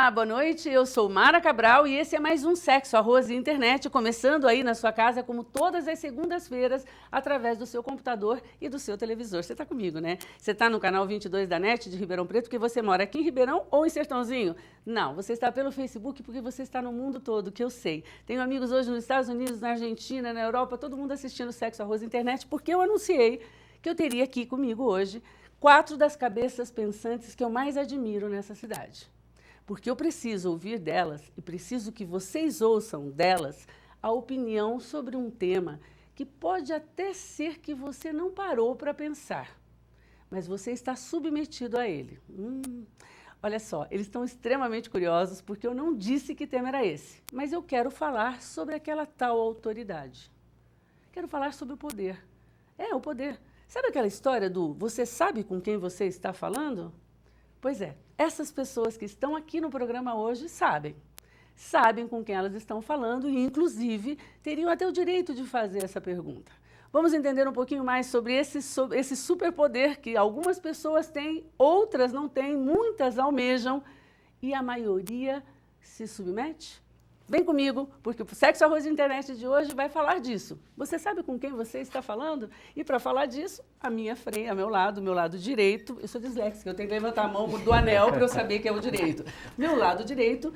Olá, boa noite. Eu sou Mara Cabral e esse é mais um Sexo, Arroz e Internet, começando aí na sua casa, como todas as segundas-feiras, através do seu computador e do seu televisor. Você está comigo, né? Você está no canal 22 da NET de Ribeirão Preto, porque você mora aqui em Ribeirão ou em Sertãozinho? Não, você está pelo Facebook porque você está no mundo todo, que eu sei. Tenho amigos hoje nos Estados Unidos, na Argentina, na Europa, todo mundo assistindo Sexo, Arroz e Internet, porque eu anunciei que eu teria aqui comigo hoje 4 das cabeças pensantes que eu mais admiro nessa cidade. Porque eu preciso ouvir delas e preciso que vocês ouçam delas a opinião sobre um tema que pode até ser que você não parou para pensar, mas você está submetido a ele. Olha só, eles estão extremamente curiosos porque eu não disse que tema era esse, mas eu quero falar sobre aquela tal autoridade. Quero falar sobre o poder. É, o poder. Sabe aquela história do você sabe com quem você está falando? Pois é, essas pessoas que estão aqui no programa hoje sabem com quem elas estão falando e, inclusive, teriam até o direito de fazer essa pergunta. Vamos entender um pouquinho mais sobre esse superpoder que algumas pessoas têm, outras não têm, muitas almejam e a maioria se submete? Vem comigo, porque o Sexo, Arroz e Internet de hoje vai falar disso. Você sabe com quem você está falando? E para falar disso, ao meu lado direito, eu sou disléxica, eu tenho que levantar a mão do anel para eu saber que é o direito. Meu lado direito,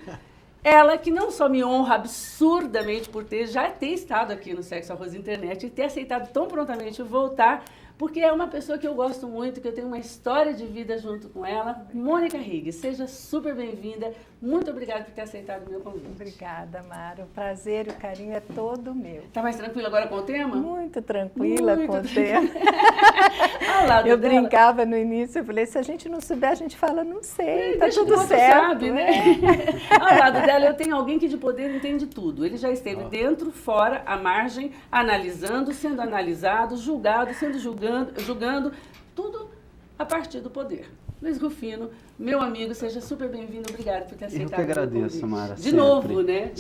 ela que não só me honra absurdamente por já ter estado aqui no Sexo, Arroz e Internet e ter aceitado tão prontamente voltar, porque é uma pessoa que eu gosto muito, que eu tenho uma história de vida junto com ela. Mônica Higgs, seja super bem-vinda. Muito obrigada por ter aceitado o meu convite. Obrigada, Mara. O prazer e o carinho é todo meu. Está mais tranquila agora com o tema? Muito tranquila com o tema. Eu brincava no início, eu falei, se a gente não souber, a gente fala, não sei, tá tudo certo. Sabe, né? Ao lado dela eu tenho alguém que de poder entende tudo. Ele já esteve dentro, fora, à margem, analisando, sendo analisado, julgado, sendo julgando, tudo a partir do poder. Luiz Rufino, meu amigo, seja super bem-vindo, obrigado por ter aceitado. Eu que agradeço, Mara. De novo, né?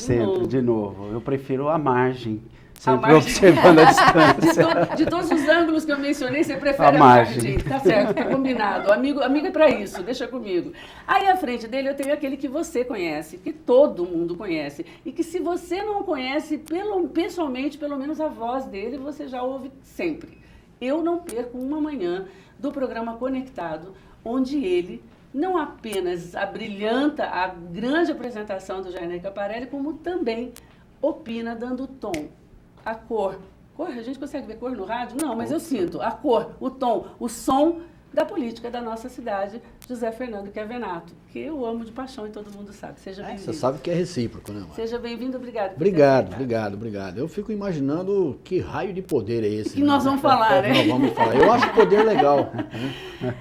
De novo. Eu prefiro a margem, sempre observando a distância. De todos os ângulos que eu mencionei, você prefere a margem. Tá certo, tá combinado. Amigo é para isso, deixa comigo. Aí à frente dele eu tenho aquele que você conhece, que todo mundo conhece. E que se você não conhece pessoalmente, pelo menos a voz dele, você já ouve sempre. Eu não perco uma manhã do programa Conectado, onde ele não apenas abrilhanta a grande apresentação do Jair Caparelli, como também opina dando o tom, a cor. Cor? A gente consegue ver cor no rádio? Não, mas eu sinto a cor, o tom, o som da política da nossa cidade, José Fernando Chiavenato, que eu amo de paixão e todo mundo sabe. Seja bem-vindo. Você sabe que é recíproco, né, Mara? Seja bem-vindo, obrigado. Obrigado. Eu fico imaginando que raio de poder é esse. Que nós vamos falar, né? Nós vamos falar. Eu acho o poder legal.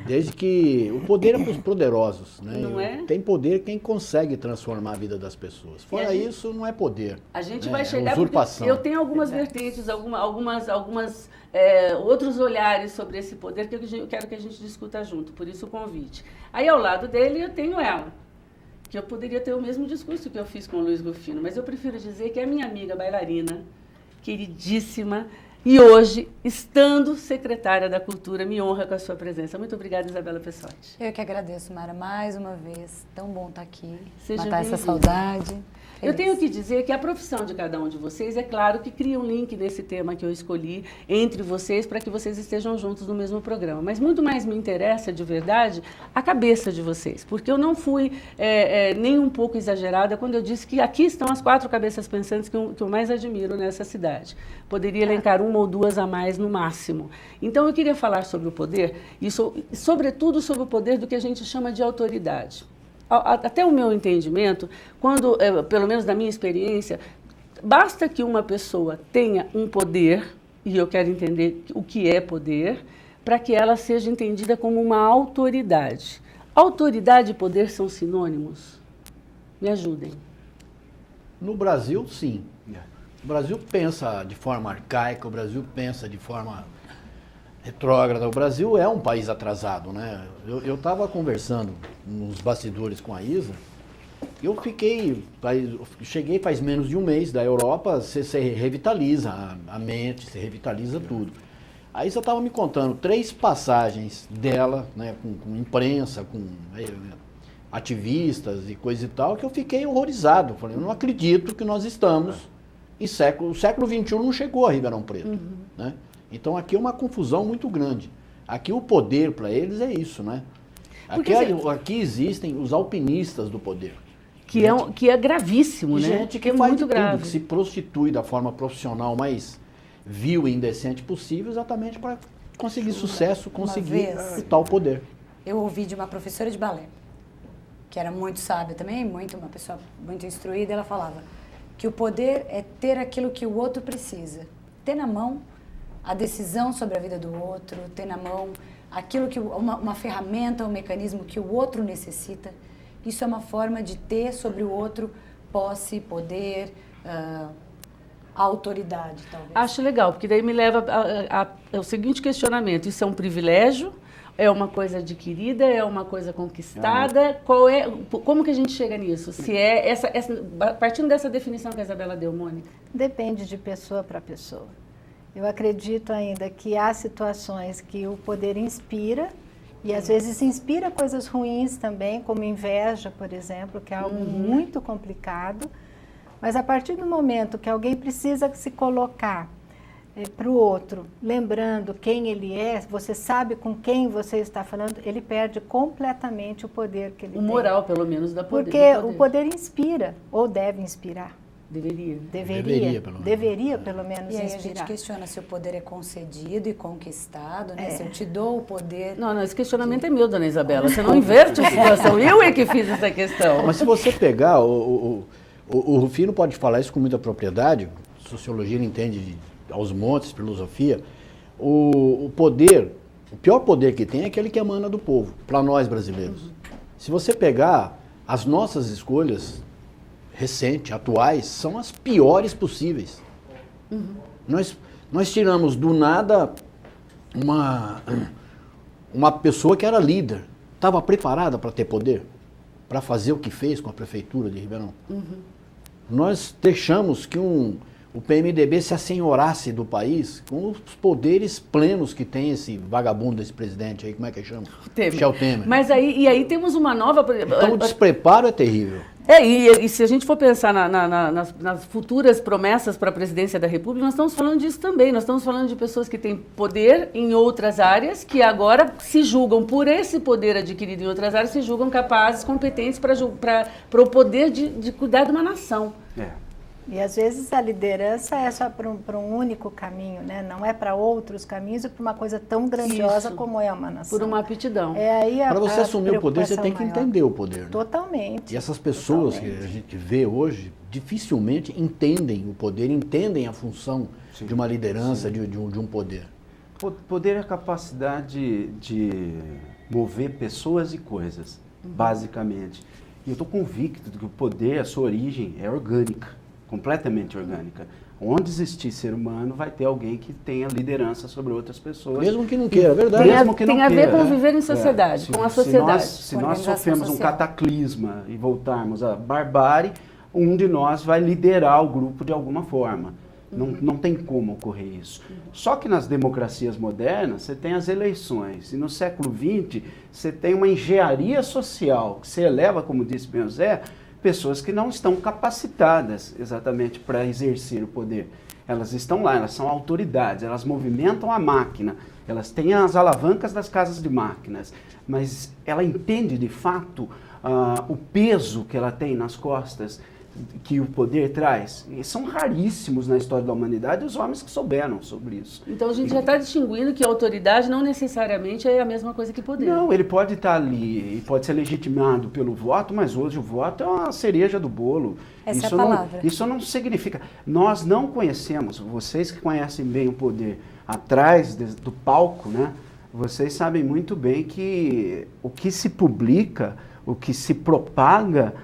Desde que o poder é para os poderosos, né? Não é? Tem poder quem consegue transformar a vida das pessoas. Fora isso, não é poder. A gente vai chegar, usurpação. Eu tenho algumas vertentes, algumas outros olhares sobre esse poder que eu quero que a gente discuta junto, por isso o convite. Aí ao lado dele eu tenho ela, que eu poderia ter o mesmo discurso que eu fiz com o Luiz Rufino, mas eu prefiro dizer que é minha amiga bailarina, queridíssima, e hoje, estando secretária da Cultura, me honra com a sua presença. Muito obrigada, Isabela Pessotti. Eu que agradeço, Mara, mais uma vez. Tão bom estar aqui, Seja matar essa saudade. Eu tenho que dizer que a profissão de cada um de vocês, é claro que cria um link nesse tema que eu escolhi entre vocês para que vocês estejam juntos no mesmo programa. Mas muito mais me interessa, de verdade, a cabeça de vocês. Porque eu não fui nem um pouco exagerada quando eu disse que aqui estão as 4 cabeças pensantes que eu mais admiro nessa cidade. Poderia elencar uma ou duas a mais no máximo. Então eu queria falar sobre o poder e, sobretudo, sobre o poder do que a gente chama de autoridade. Até o meu entendimento, pelo menos na minha experiência, basta que uma pessoa tenha um poder, e eu quero entender o que é poder, para que ela seja entendida como uma autoridade. Autoridade e poder são sinônimos? Me ajudem. No Brasil, sim. O Brasil pensa de forma arcaica, o Brasil pensa de forma retrógrada. O Brasil é um país atrasado, né? Eu estava conversando nos bastidores com a Isa, cheguei faz menos de um mês da Europa, você revitaliza a mente, você revitaliza tudo. A Isa estava me contando 3 passagens dela, né, com imprensa, ativistas e coisa e tal, que eu fiquei horrorizado. Falei, eu não acredito que nós estamos em o século XXI não chegou a Ribeirão Preto. Né? Então aqui é uma confusão muito grande. Aqui o poder para eles é isso, né? Aqui existem os alpinistas do poder. Que é gravíssimo, né? Gente que é faz muito de tudo, grave. que se prostitui da forma profissional mais vil e indecente possível, exatamente para conseguir sucesso, conseguir o tal poder. Eu ouvi de uma professora de balé, que era muito sábia também, uma pessoa muito instruída, ela falava que o poder é ter aquilo que o outro precisa. Ter na mão a decisão sobre a vida do outro, ter na mão aquilo que uma ferramenta, um mecanismo que o outro necessita. Isso é uma forma de ter sobre o outro posse, poder, autoridade, talvez. Acho legal, porque daí me leva ao seguinte questionamento: isso é um privilégio? É uma coisa adquirida? É uma coisa conquistada? Como que a gente chega nisso? Se é partindo dessa definição que a Isabela deu, Mônica? Depende de pessoa para pessoa. Eu acredito ainda que há situações que o poder inspira, e às vezes inspira coisas ruins também, como inveja, por exemplo, que é algo muito complicado. Mas a partir do momento que alguém precisa se colocar para o outro, lembrando quem ele é, você sabe com quem você está falando, ele perde completamente o poder que ele tem. O moral, pelo menos, da poder. Porque o poder inspira, ou deve inspirar. Deveria, pelo menos, e aí inspirar. a gente questiona se o poder é concedido e conquistado, né? Se eu te dou o poder... Não, esse questionamento é meu, dona Isabela. Você não inverte a situação. Eu é que fiz essa questão. Mas se você pegar, o Rufino pode falar isso com muita propriedade, sociologia ele entende aos montes, filosofia, o poder, o pior poder que tem é aquele que emana do povo, para nós brasileiros. Se você pegar as nossas escolhas recentes, atuais, são as piores possíveis. Nós tiramos do nada uma pessoa que era líder, estava preparada para ter poder, para fazer o que fez com a prefeitura de Ribeirão. Nós deixamos que o PMDB se assenhorasse do país com os poderes plenos que tem esse vagabundo desse presidente aí, como é que chama? Michel Temer. Mas aí temos uma nova... Então o despreparo é terrível. E se a gente for pensar nas futuras promessas para a presidência da República, nós estamos falando disso também. Nós estamos falando de pessoas que têm poder em outras áreas, que agora se julgam, por esse poder adquirido em outras áreas, se julgam capazes, competentes para o poder de cuidar de uma nação. E às vezes a liderança é só para um único caminho, né? Não é para outros caminhos e para uma coisa tão grandiosa como é uma nação. Por uma aptidão. Para você assumir o poder, você tem que entender o poder. Né? Totalmente. E essas pessoas que a gente vê hoje dificilmente entendem o poder, entendem a função de uma liderança, de um poder. Poder é a capacidade de mover pessoas e coisas, basicamente. E eu estou convicto de que o poder, a sua origem, é orgânica. Completamente orgânica. Onde existir ser humano, vai ter alguém que tenha liderança sobre outras pessoas. Mesmo que não queira, é verdade. Tem a ver com viver em sociedade, com a sociedade. Se nós sofremos um cataclisma e voltarmos à barbárie, um de nós vai liderar o grupo de alguma forma. Não tem como ocorrer isso. Só que nas democracias modernas, você tem as eleições. E no século XX, você tem uma engenharia social, que se eleva, como disse bem o Zé, pessoas que não estão capacitadas exatamente para exercer o poder. Elas estão lá, elas são autoridades, elas movimentam a máquina, elas têm as alavancas das casas de máquinas, mas ela entende de fato o peso que ela tem nas costas, que o poder traz. E são raríssimos na história da humanidade os homens que souberam sobre isso. Então a gente já está distinguindo que a autoridade não necessariamente é a mesma coisa que poder. Não, ele pode estar ali e pode ser legitimado pelo voto, mas hoje o voto é uma cereja do bolo. Essa é a palavra. Isso não significa... Nós não conhecemos, vocês que conhecem bem o poder atrás do palco, né? Vocês sabem muito bem que o que se publica, o que se propaga,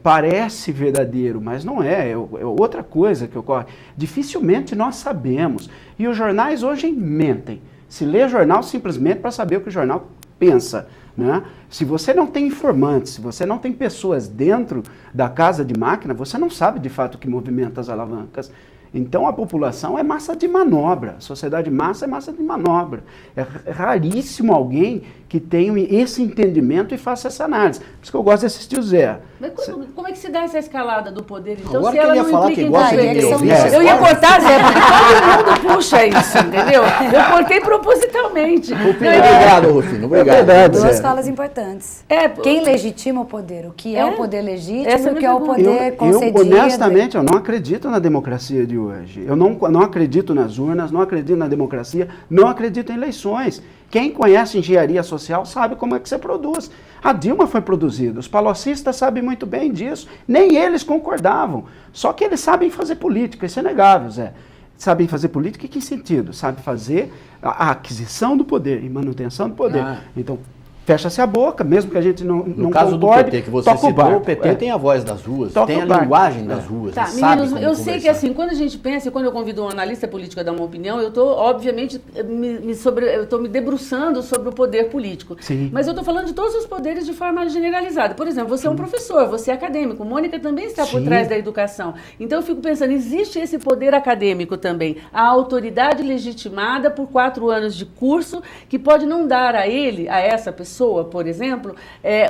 parece verdadeiro, mas não é outra coisa que ocorre. Dificilmente nós sabemos. E os jornais hoje mentem. Se lê jornal simplesmente para saber o que o jornal pensa. Né? Se você não tem informantes, se você não tem pessoas dentro da casa de máquina, você não sabe de fato o que movimenta as alavancas. Então a população é massa de manobra, a sociedade massa é massa de manobra. É raríssimo alguém que tenha esse entendimento e faça essa análise. Por isso que eu gosto de assistir o Zé. Mas como é que se dá essa escalada do poder? Então, Agora se ela que ele ia não falar implica que gosta em de tudo ouvir, isso. Eu ia cortar, Zé, porque todo mundo puxa isso, entendeu? Eu cortei propositalmente. Obrigado, Rufino. Obrigado. É verdade, Duas Zé. falas importantes. É, Quem legitima o poder? O que é o poder legítimo Essa e é a o que minha é o pergunta. poder concedido? Honestamente, eu não acredito na democracia de hoje. Eu não acredito nas urnas, não acredito na democracia, não acredito em eleições. Quem conhece engenharia social sabe como é que você produz. A Dilma foi produzida, os palocistas sabem muito bem disso, nem eles concordavam. Só que eles sabem fazer política, isso é negável, Zé. Sabem fazer política em que sentido? Sabem fazer a aquisição do poder e manutenção do poder. Então, fecha-se a boca, mesmo que a gente não concorde. No caso do PT que você citou, barco, o PT tem a voz das ruas, Toca tem o a barco. linguagem das ruas. Tá, sabe meninos, como eu sei que conversar. assim, quando a gente pensa, e quando eu convido um analista político a dar uma opinião, eu estou, obviamente, eu estou me debruçando sobre o poder político. Sim. Mas eu estou falando de todos os poderes de forma generalizada. Por exemplo, você é um professor, você é acadêmico, Mônica também está por Sim. trás da educação. Então eu fico pensando, existe esse poder acadêmico também, a autoridade legitimada por 4 anos de curso, que pode não dar a ele, a essa pessoa, por exemplo,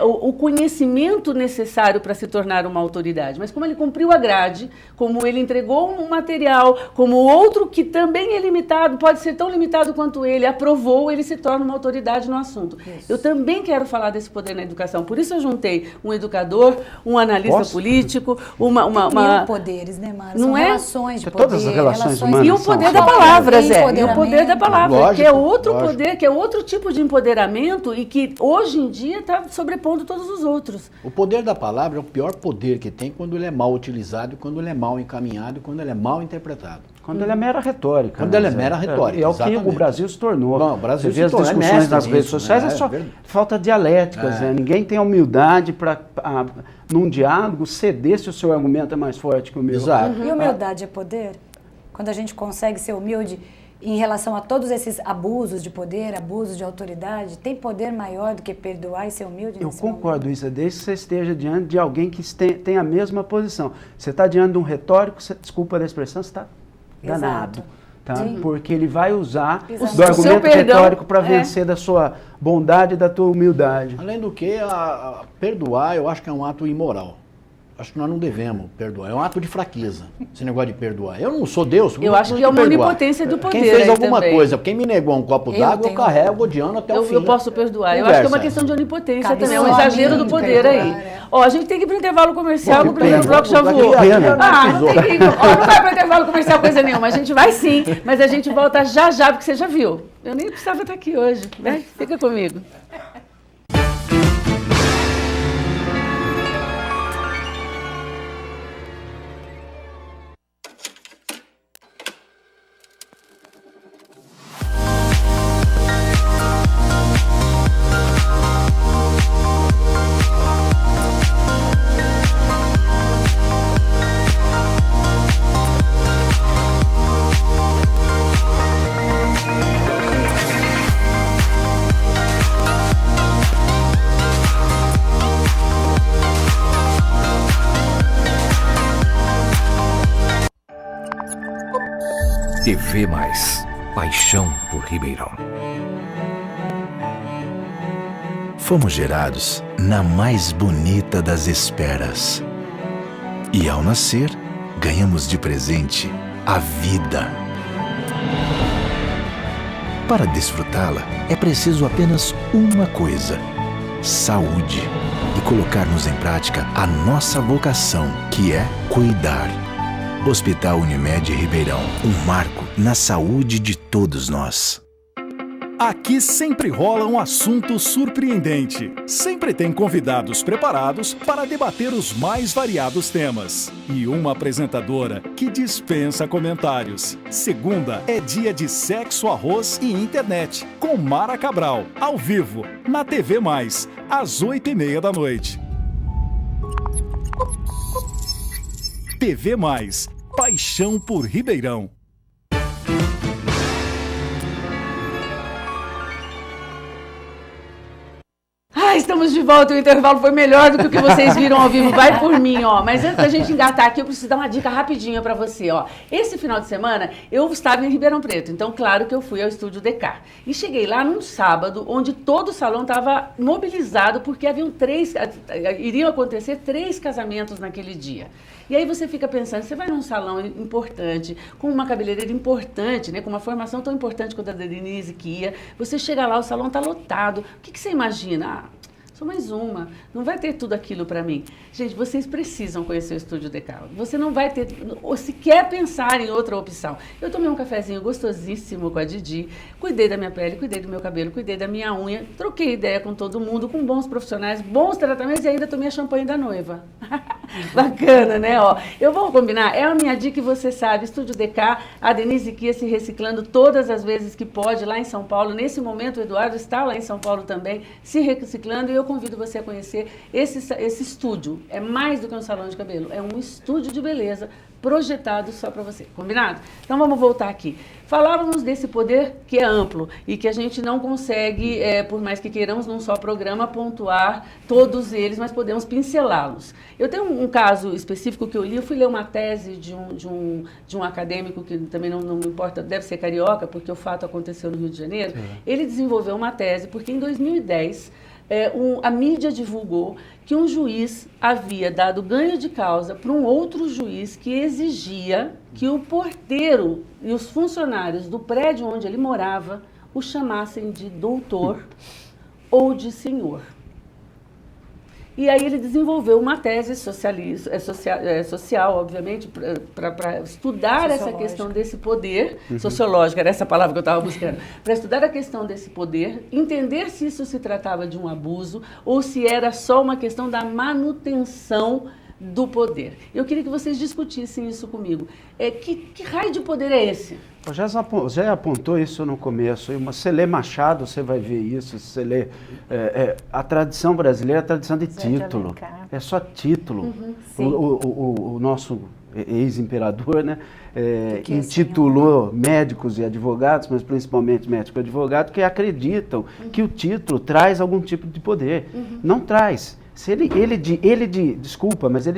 o conhecimento necessário para se tornar uma autoridade. Mas como ele cumpriu a grade, como ele entregou um material, como o outro que também é limitado, pode ser tão limitado quanto ele, aprovou, ele se torna uma autoridade no assunto. Isso. Eu também quero falar desse poder na educação. Por isso eu juntei um educador, um analista político, Mil poderes, né, Mara? Não São é? relações de poder. Todas as relações humanas E o são poder da assim. palavra, Zé. E o poder da palavra, Lógico, que é outro lógico. poder, que é outro tipo de empoderamento e que hoje em dia está sobrepondo todos os outros. O poder da palavra é o pior poder que tem quando ele é mal utilizado, quando ele é mal encaminhado, quando ele é mal interpretado. Quando ele é mera retórica. Quando né, ele é Zé? mera retórica, É o que exatamente. o Brasil se tornou. Bom, o Brasil Você vê se as tornou, é discussões mestre nas redes nisso, sociais, né? é só É verdade. falta dialética, Zé. Ninguém tem a humildade para, num diálogo, ceder se o seu argumento é mais forte que o meu. Exato. E humildade é poder? Quando a gente consegue ser humilde em relação a todos esses abusos de poder, abusos de autoridade, tem poder maior do que perdoar e ser humilde? Eu nesse concordo, momento? Isa, desde que você esteja diante de alguém que tem a mesma posição. Você está diante de um retórico, desculpa a expressão, você está danado. Tá? Sim. Porque ele vai usar Exato. do O seu argumento perdão retórico para vencer da sua bondade e da tua humildade. Além do que, perdoar eu acho que é um ato imoral. Acho que nós não devemos perdoar. É um ato de fraqueza, esse negócio de perdoar. Eu não sou Deus. Eu acho que é uma onipotência do poder. Quem fez aí alguma também. coisa, quem me negou um copo Eu d'água, eu tenho- carrego odiando até o fim. Eu posso perdoar. Eu Conversa. acho que é uma questão de onipotência Cabe também, é um só a exagero mim do poder perdoar, aí. é. Ó, a gente tem que ir para o intervalo comercial, Pô, o que primeiro pena. bloco já Daqui- voou. daqui- Pena. Não tem que ir, ó, não vai para o intervalo comercial coisa nenhuma, a gente vai sim, mas a gente volta já já, porque você já viu. Eu nem precisava estar aqui hoje, né? Fica comigo. TV Mais, paixão por Ribeirão. Fomos gerados na mais bonita das esperas. E ao nascer, ganhamos de presente a vida. Para desfrutá-la, é preciso apenas uma coisa: saúde. E colocarmos em prática a nossa vocação, que é cuidar. Hospital Unimed Ribeirão, um marco na saúde de todos nós. Aqui sempre rola um assunto surpreendente. Sempre tem convidados preparados para debater os mais variados temas. E uma apresentadora que dispensa comentários. Segunda é dia de sexo, arroz e internet, com Mara Cabral, ao vivo, na TV Mais, às 8h30 da noite. TV Mais, paixão por Ribeirão. Estamos de volta, o intervalo foi melhor do que o que vocês viram ao vivo, vai por mim, ó. Mas antes da gente engatar aqui, eu preciso dar uma dica rapidinha para você, ó. Esse final de semana, eu estava em Ribeirão Preto, então claro que eu fui ao Estúdio DK. E cheguei lá num sábado, onde todo o salão estava mobilizado, porque iriam acontecer 3 casamentos naquele dia. E aí você fica pensando, você vai num salão importante, com uma cabeleireira importante, né, com uma formação tão importante quanto a da Denise que ia, você chega lá, o salão está lotado. O que você imagina? Ah, só mais uma, não vai ter tudo aquilo para mim. Gente, vocês precisam conhecer o Estúdio DK. Você não vai ter, ou sequer pensar em outra opção. Eu tomei um cafezinho gostosíssimo com a Didi, cuidei da minha pele, cuidei do meu cabelo, cuidei da minha unha, troquei ideia com todo mundo, com bons profissionais, bons tratamentos e ainda tomei a champanhe da noiva. Bacana, né? Ó, eu vou combinar, é a minha dica que você sabe, Estúdio DK, a Denise Kia se reciclando todas as vezes que pode lá em São Paulo. Nesse momento o Eduardo está lá em São Paulo também, se reciclando, e eu convido você a conhecer esse estúdio. É mais do que um salão de cabelo, é um estúdio de beleza projetado só para você. Combinado? Então vamos voltar aqui. Falávamos desse poder que é amplo e que a gente não consegue, por mais que queiramos num só programa, pontuar todos eles, mas podemos pincelá-los. Eu tenho um caso específico que eu li, eu fui ler uma tese de um acadêmico que também não me importa, deve ser carioca, porque o fato aconteceu no Rio de Janeiro. Ele desenvolveu uma tese porque em 2010 a mídia divulgou que um juiz havia dado ganho de causa para um outro juiz que exigia que o porteiro e os funcionários do prédio onde ele morava o chamassem de doutor ou de senhor. E aí ele desenvolveu uma tese social, obviamente, para estudar essa questão desse poder, sociológica, era essa palavra que eu estava buscando, para estudar a questão desse poder, entender se isso se tratava de um abuso ou se era só uma questão da manutenção do poder. Eu queria que vocês discutissem isso comigo. Que raio de poder é esse? O já apontou isso no começo. Você lê Machado, você vai ver isso. Você lê a tradição brasileira, a tradição de título. É só título. O nosso ex-imperador, né, intitulou médicos e advogados, mas principalmente médicos e advogados, que acreditam que o título traz algum tipo de poder. Não traz. Se ele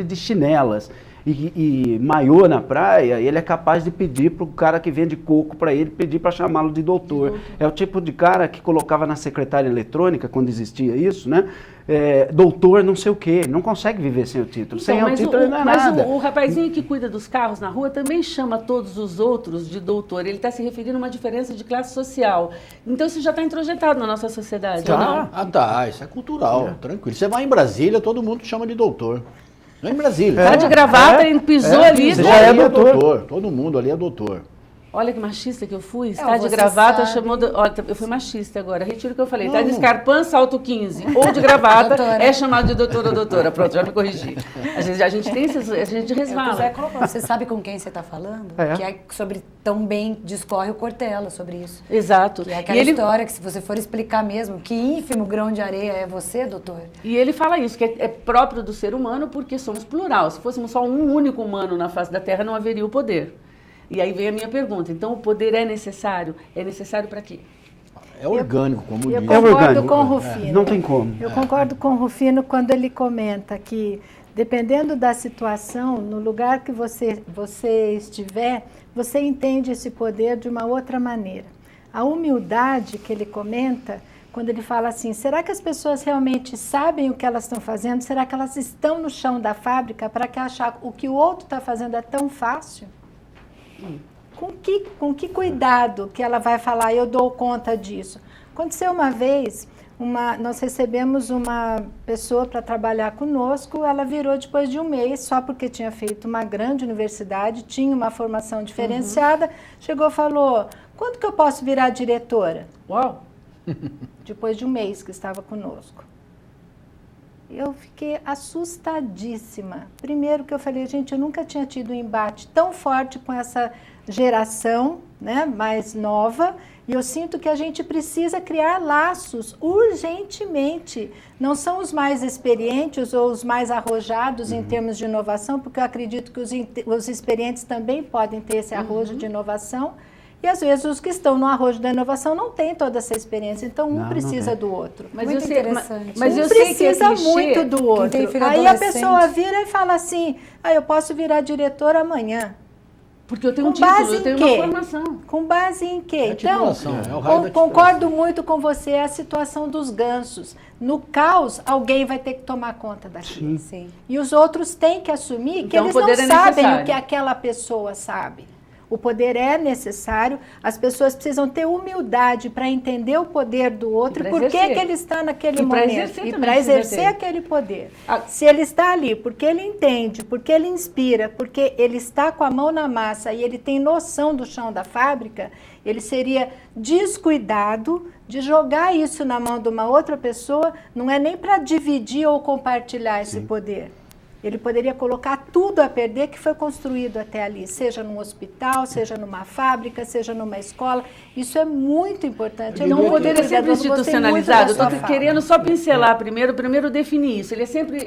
de chinelas e maiô na praia, ele é capaz de pedir para o cara que vende coco para ele, pedir para chamá-lo de doutor. É o tipo de cara que colocava na secretária eletrônica, quando existia isso, né? Doutor não sei o quê, não consegue viver sem o título. Então, sem o título não é nada. Mas o rapazinho que cuida dos carros na rua também chama todos os outros de doutor. Ele está se referindo a uma diferença de classe social. Então isso já está introjetado na nossa sociedade, ou não? Tá, isso é cultural, tranquilo. Você vai em Brasília, todo mundo chama de doutor. Não é em Brasília. Tá de gravata, ele pisou ali. Você já é doutor. Todo mundo ali é doutor. Olha que machista que eu fui, está de gravata, chamou... Olha, eu fui machista agora, retiro o que eu falei. Está de escarpão, salto 15, ou de gravata, é chamado de doutor ou doutora. Pronto, já me corrigi. A gente tem esses... A gente resvala. Você sabe com quem você está falando? Que é sobre... Tão bem discorre o Cortella sobre isso. Exato. Que é aquela história que, se você for explicar mesmo, que ínfimo grão de areia é você, doutor? E ele fala isso, que é próprio do ser humano porque somos plural. Se fôssemos só um único humano na face da Terra, não haveria o poder. E aí vem a minha pergunta. Então, o poder é necessário? É necessário para quê? É orgânico, como diz. Eu concordo com o Rufino. Não tem como. Eu concordo com o Rufino quando ele comenta que, dependendo da situação, no lugar que você estiver, você entende esse poder de uma outra maneira. A humildade que ele comenta, quando ele fala assim, será que as pessoas realmente sabem o que elas estão fazendo? Será que elas estão no chão da fábrica para que achar o que o outro está fazendo é tão fácil? Com que cuidado que ela vai falar, eu dou conta disso? Aconteceu uma vez, nós recebemos uma pessoa para trabalhar conosco, ela virou depois de um mês, só porque tinha feito uma grande universidade, tinha uma formação diferenciada, chegou e falou, quando que eu posso virar diretora? Uau! Depois de um mês que estava conosco. Eu fiquei assustadíssima. Primeiro que eu falei, gente, eu nunca tinha tido um embate tão forte com essa geração, né, mais nova, e eu sinto que a gente precisa criar laços urgentemente. Não são os mais experientes ou os mais arrojados em termos de inovação, porque eu acredito que os experientes também podem ter esse arrojo de inovação, E às vezes os que estão no arrojo da inovação não têm toda essa experiência, então um Não precisa tem. do outro. Mas Muito eu sei, interessante. mas Um eu sei que é precisa clichê. muito do outro. tem filho Aí a adolescente. pessoa vira e fala assim, eu posso virar diretora amanhã. Porque eu tenho um Com base título, eu em tenho quê? uma formação. Com base em quê? É a Então, titulação, é o raio da concordo muito com você, é a situação dos gansos. No caos, alguém vai ter que tomar conta daquilo. Sim. E os outros têm que assumir que Então, eles o não poder é sabem necessário. o que aquela pessoa sabe. O poder é necessário, as pessoas precisam ter humildade para entender o poder do outro E e pra por que exercer. ele está naquele E pra momento. exercer E também para precisa exercer ter. aquele poder. Ah. Se ele está ali porque ele entende, porque ele inspira, porque ele está com a mão na massa e ele tem noção do chão da fábrica, ele seria descuidado de jogar isso na mão de uma outra pessoa, não é nem para dividir ou compartilhar esse poder. Ele poderia colocar tudo a perder que foi construído até ali, seja num hospital, seja numa fábrica, seja numa escola. Isso é muito importante. Então, o poder é sempre Eu gostei muito da institucionalizado. sua Estou fala. querendo só pincelar primeiro definir isso. Ele é sempre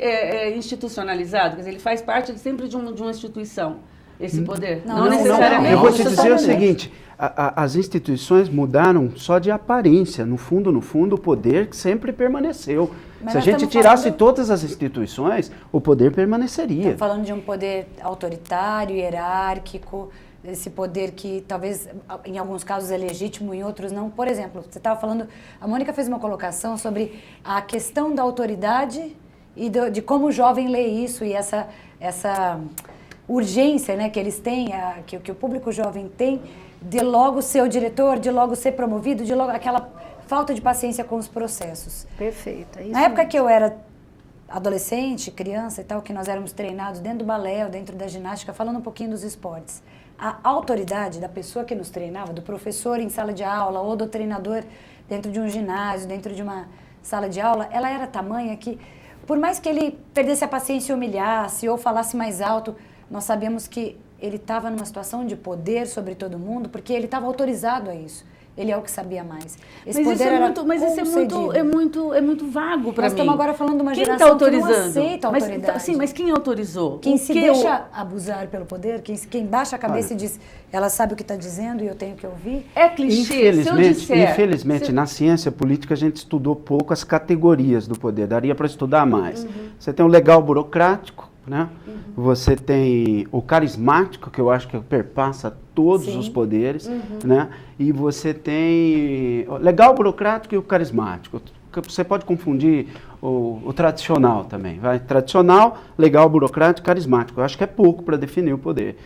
institucionalizado, quer dizer, ele faz parte sempre de uma instituição, esse poder. Não, Não necessariamente. Eu vou te dizer o necessariamente. seguinte, as instituições mudaram só de aparência. No fundo, o poder sempre permaneceu. Mas Se a nós gente estamos tirasse falando- todas as instituições, o poder permaneceria. Estamos falando de um poder autoritário, hierárquico, esse poder que talvez em alguns casos é legítimo, em outros não. Por exemplo, você estava falando, a Mônica fez uma colocação sobre a questão da autoridade e de como o jovem lê isso e essa urgência, né, que eles têm, que o público jovem tem, de logo ser o diretor, de logo ser promovido, de logo aquela falta de paciência com os processos. Perfeito. É isso Na época mesmo. que eu era adolescente, criança e tal, que nós éramos treinados dentro do balé ou dentro da ginástica, falando um pouquinho dos esportes, a autoridade da pessoa que nos treinava, do professor em sala de aula ou do treinador dentro de um ginásio, dentro de uma sala de aula, ela era tamanha que, por mais que ele perdesse a paciência e humilhasse ou falasse mais alto, nós sabíamos que ele estava numa situação de poder sobre todo mundo, porque ele estava autorizado a isso. Ele é o que sabia mais. Esse Mas poder isso é era muito, mas isso concedido. é muito vago para mim. Nós estamos agora falando de uma quem geração tá que não autorizando? aceita a Mas, autoridade. sim, mas quem autorizou? Quem O se que deixa abusar pelo poder, quem baixa a cabeça e diz, ela sabe o que está dizendo e eu tenho que ouvir. É clichê, se eu disser... Infelizmente, na ciência política a gente estudou pouco as categorias do poder, daria para estudar mais. Você tem o legal burocrático, né? Você tem o carismático, que eu acho que perpassa todos os poderes, né? E você tem o legal burocrático e o carismático. Você pode confundir o tradicional também. Vai? Tradicional, legal burocrático, carismático. Eu acho que é pouco para definir o poder.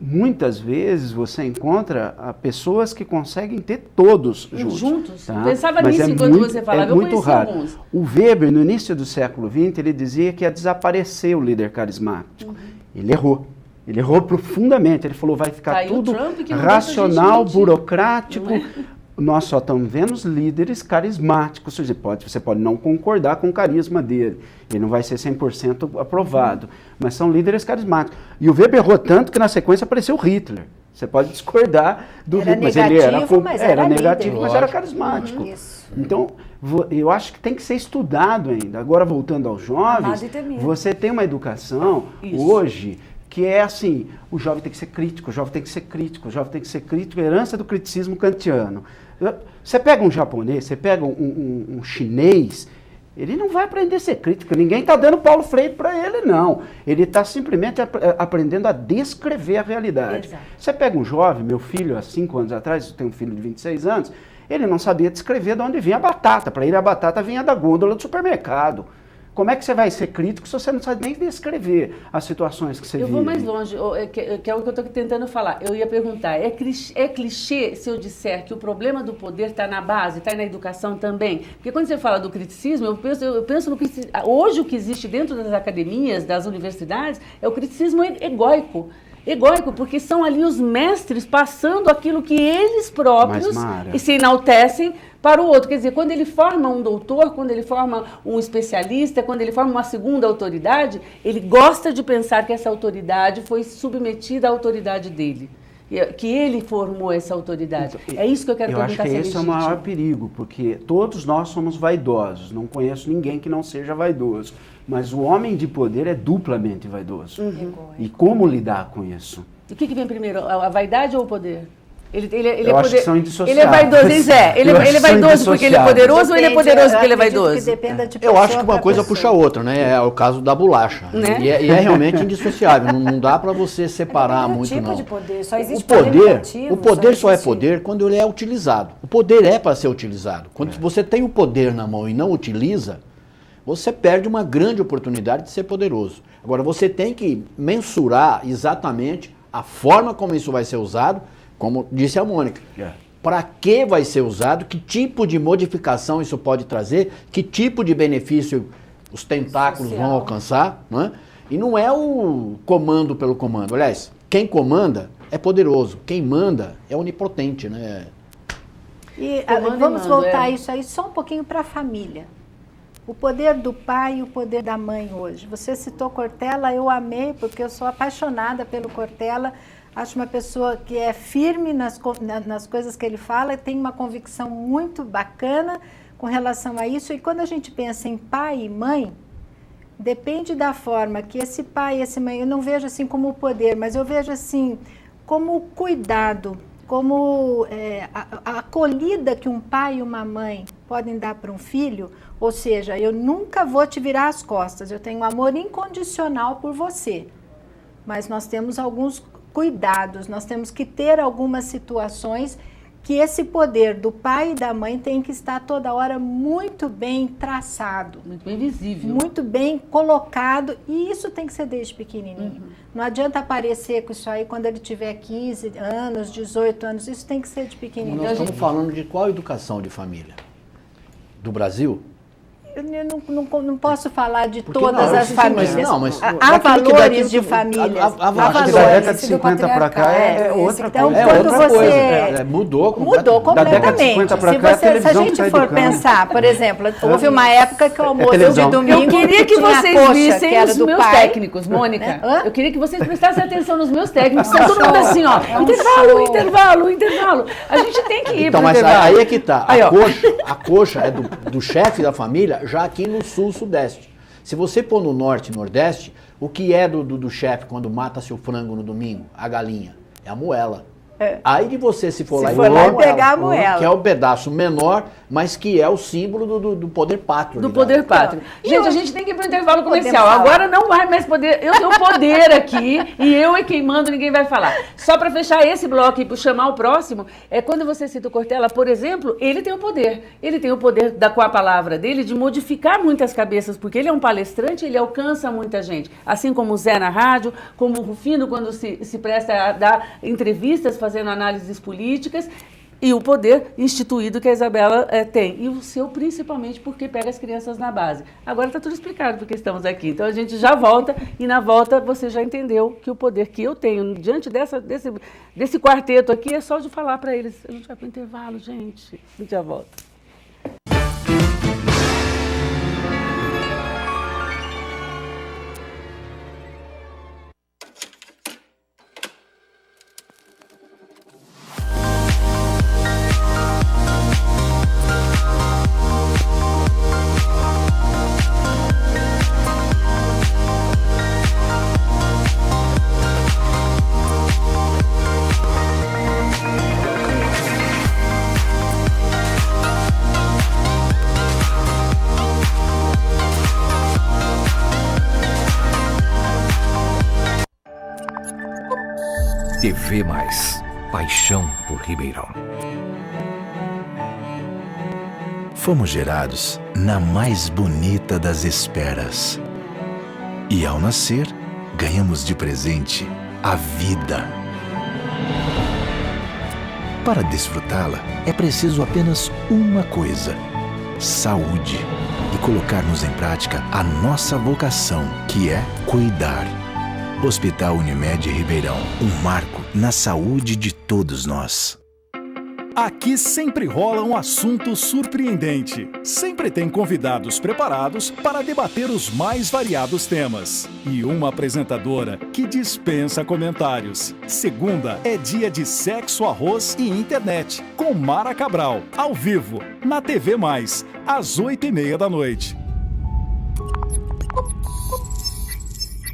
Muitas vezes você encontra pessoas que conseguem ter todos juntos. Tá? Pensava Mas nisso enquanto você falava, é eu muito conheci raro. alguns. O Weber, no início do século XX, ele dizia que ia desaparecer o líder carismático. Ele errou. Ele errou profundamente. Ele falou, vai ficar Tá aí o tudo Trump que não racional, deixa a gente mentir, burocrático. não é? Nós só estamos vendo os líderes carismáticos. Você pode não concordar com o carisma dele. Ele não vai ser 100% aprovado. Mas são líderes carismáticos. E o Weber errou tanto que na sequência apareceu Hitler. Você pode discordar do Era Hitler, mas ele negativo, mas era negativo, líder. mas era carismático. Isso. Então, eu acho que tem que ser estudado ainda. Agora, voltando aos jovens, Amado e temido. você tem uma educação Isso. hoje que é assim, o jovem tem que ser crítico, o jovem tem que ser crítico, o jovem tem que ser crítico, herança do criticismo kantiano. Você pega um japonês, você pega um chinês, ele não vai aprender a ser crítico, ninguém está dando Paulo Freire para ele, não. Ele está simplesmente aprendendo a descrever a realidade. Exato. Você pega um jovem, meu filho, há 5 anos atrás, eu tenho um filho de 26 anos, ele não sabia descrever de onde vinha a batata. Para ele, a batata vinha da gôndola do supermercado. Como é que você vai ser crítico se você não sabe nem descrever as situações que você vive? Eu vou mais longe, que é o que eu estou tentando falar. Eu ia perguntar, é clichê se eu disser que o problema do poder está na base, está na educação também? Porque quando você fala do criticismo, eu penso no criticismo. Hoje o que existe dentro das academias, das universidades, é o criticismo egóico. Egóico, porque são ali os mestres passando aquilo que eles próprios se enaltecem para o outro. Quer dizer, quando ele forma um doutor, quando ele forma um especialista, quando ele forma uma segunda autoridade, ele gosta de pensar que essa autoridade foi submetida à autoridade dele. Que ele formou essa autoridade. É isso que eu quero perguntar. Eu acho que esse é o maior perigo, porque todos nós somos vaidosos. Não conheço ninguém que não seja vaidoso. Mas o homem de poder é duplamente vaidoso. E como lidar com isso? O que vem primeiro, a vaidade ou o poder? Eu acho que são indissociáveis. Ele é vaidoso, ele é vaidoso porque ele é poderoso ou ele é poderoso porque ele é vaidoso? Que dependa de Eu acho que uma pra coisa pessoa. puxa a outra, né? É o caso da bolacha. Né? E é realmente indissociável. Não dá para você separar muito, tipo não. de poder, só existe O poder negativo, só é existe- poder quando ele é utilizado. O poder é para ser utilizado. Quando você tem o poder na mão e não utiliza, você perde uma grande oportunidade de ser poderoso. Agora, você tem que mensurar exatamente a forma como isso vai ser usado, como disse a Mônica. Para que vai ser usado, que tipo de modificação isso pode trazer, que tipo de benefício os tentáculos vão alcançar, não é? E não é o comando pelo comando. Aliás, quem comanda é poderoso, quem manda é onipotente, né? E Comando e vamos mando, voltar é. isso aí só um pouquinho para a família. O poder do pai e o poder da mãe hoje. Você citou Cortella, eu amei, porque eu sou apaixonada pelo Cortella. Acho uma pessoa que é firme nas coisas que ele fala, tem uma convicção muito bacana com relação a isso. E quando a gente pensa em pai e mãe, depende da forma que esse pai e essa mãe, eu não vejo assim como poder, mas eu vejo assim como cuidado, como a acolhida que um pai e uma mãe podem dar para um filho. Ou seja, eu nunca vou te virar as costas, eu tenho um amor incondicional por você, mas nós temos alguns cuidados, nós temos que ter algumas situações que esse poder do pai e da mãe tem que estar toda hora muito bem traçado. Muito bem visível. Muito bem colocado, e isso tem que ser desde pequenininho. Não adianta aparecer com isso aí quando ele tiver 15 anos, 18 anos, isso tem que ser de pequenininho. Nós estamos falando de qual educação de família? Do Brasil? Eu não posso falar de Porque todas não, as sim, famílias. mas não, mas Há daquilo que- valores daquilo de que- famílias. a- Há Acho que da valores. década de esse do 50 para cá é outra Então, coisa. É quando outra você- coisa. Mudou Mudou Da década de completamente. 50 pra Se cá, a você- se a televisão gente tá for educando. pensar, por exemplo, houve uma época que o almoço de televisão. domingo Eu queria que tinha vocês coxa, vissem que era os do meus pai. técnicos, Mônica. Né? Hã? Eu queria que vocês prestassem atenção nos meus técnicos. Tá É um todo mundo show. assim, ó. É um Intervalo, show. intervalo, intervalo. A gente tem que ir Então, pro mas intervalo. aí é que tá. Aí, ó. A coxa é do chefe da família, já aqui no sul, sudeste. Se você pôr no norte e nordeste, o que é do chefe quando mata seu frango no domingo? A galinha. É a moela. Aí de você se for Se lá for lá e comer pegar a moela. que é o pedaço menor, mas que é o símbolo do poder pátrio. Do ligado? poder pátrio. E Gente, hoje- a gente tem que ir para o intervalo Podemos comercial. falar. Agora não vai mais poder. Eu tenho poder aqui e eu é quem mando, ninguém vai falar. Só para fechar esse bloco e para chamar o próximo, quando você cita o Cortella, por exemplo, ele tem o poder. Ele tem o poder, com a palavra dele, de modificar muitas cabeças, porque ele é um palestrante, ele alcança muita gente. Assim como o Zé na rádio, como o Rufino, quando se presta a dar entrevistas, fazendo análises políticas. E o poder instituído que a Isabela tem. E o seu, principalmente, porque pega as crianças na base. Agora está tudo explicado porque estamos aqui. Então a gente já volta e na volta você já entendeu que o poder que eu tenho diante desse quarteto aqui é só de falar para eles. A gente vai para o intervalo, gente. A gente já volta. TV Mais. Paixão por Ribeirão. Fomos gerados na mais bonita das esperas. E ao nascer, ganhamos de presente a vida. Para desfrutá-la, é preciso apenas uma coisa: saúde. E colocarmos em prática a nossa vocação, que é cuidar. Hospital Unimed Ribeirão, um marco na saúde de todos nós. Aqui sempre rola um assunto surpreendente. Sempre tem convidados preparados para debater os mais variados temas. E uma apresentadora que dispensa comentários. Segunda é dia de sexo, arroz e internet, com Mara Cabral, ao vivo, na TV Mais, às 8h30 da noite.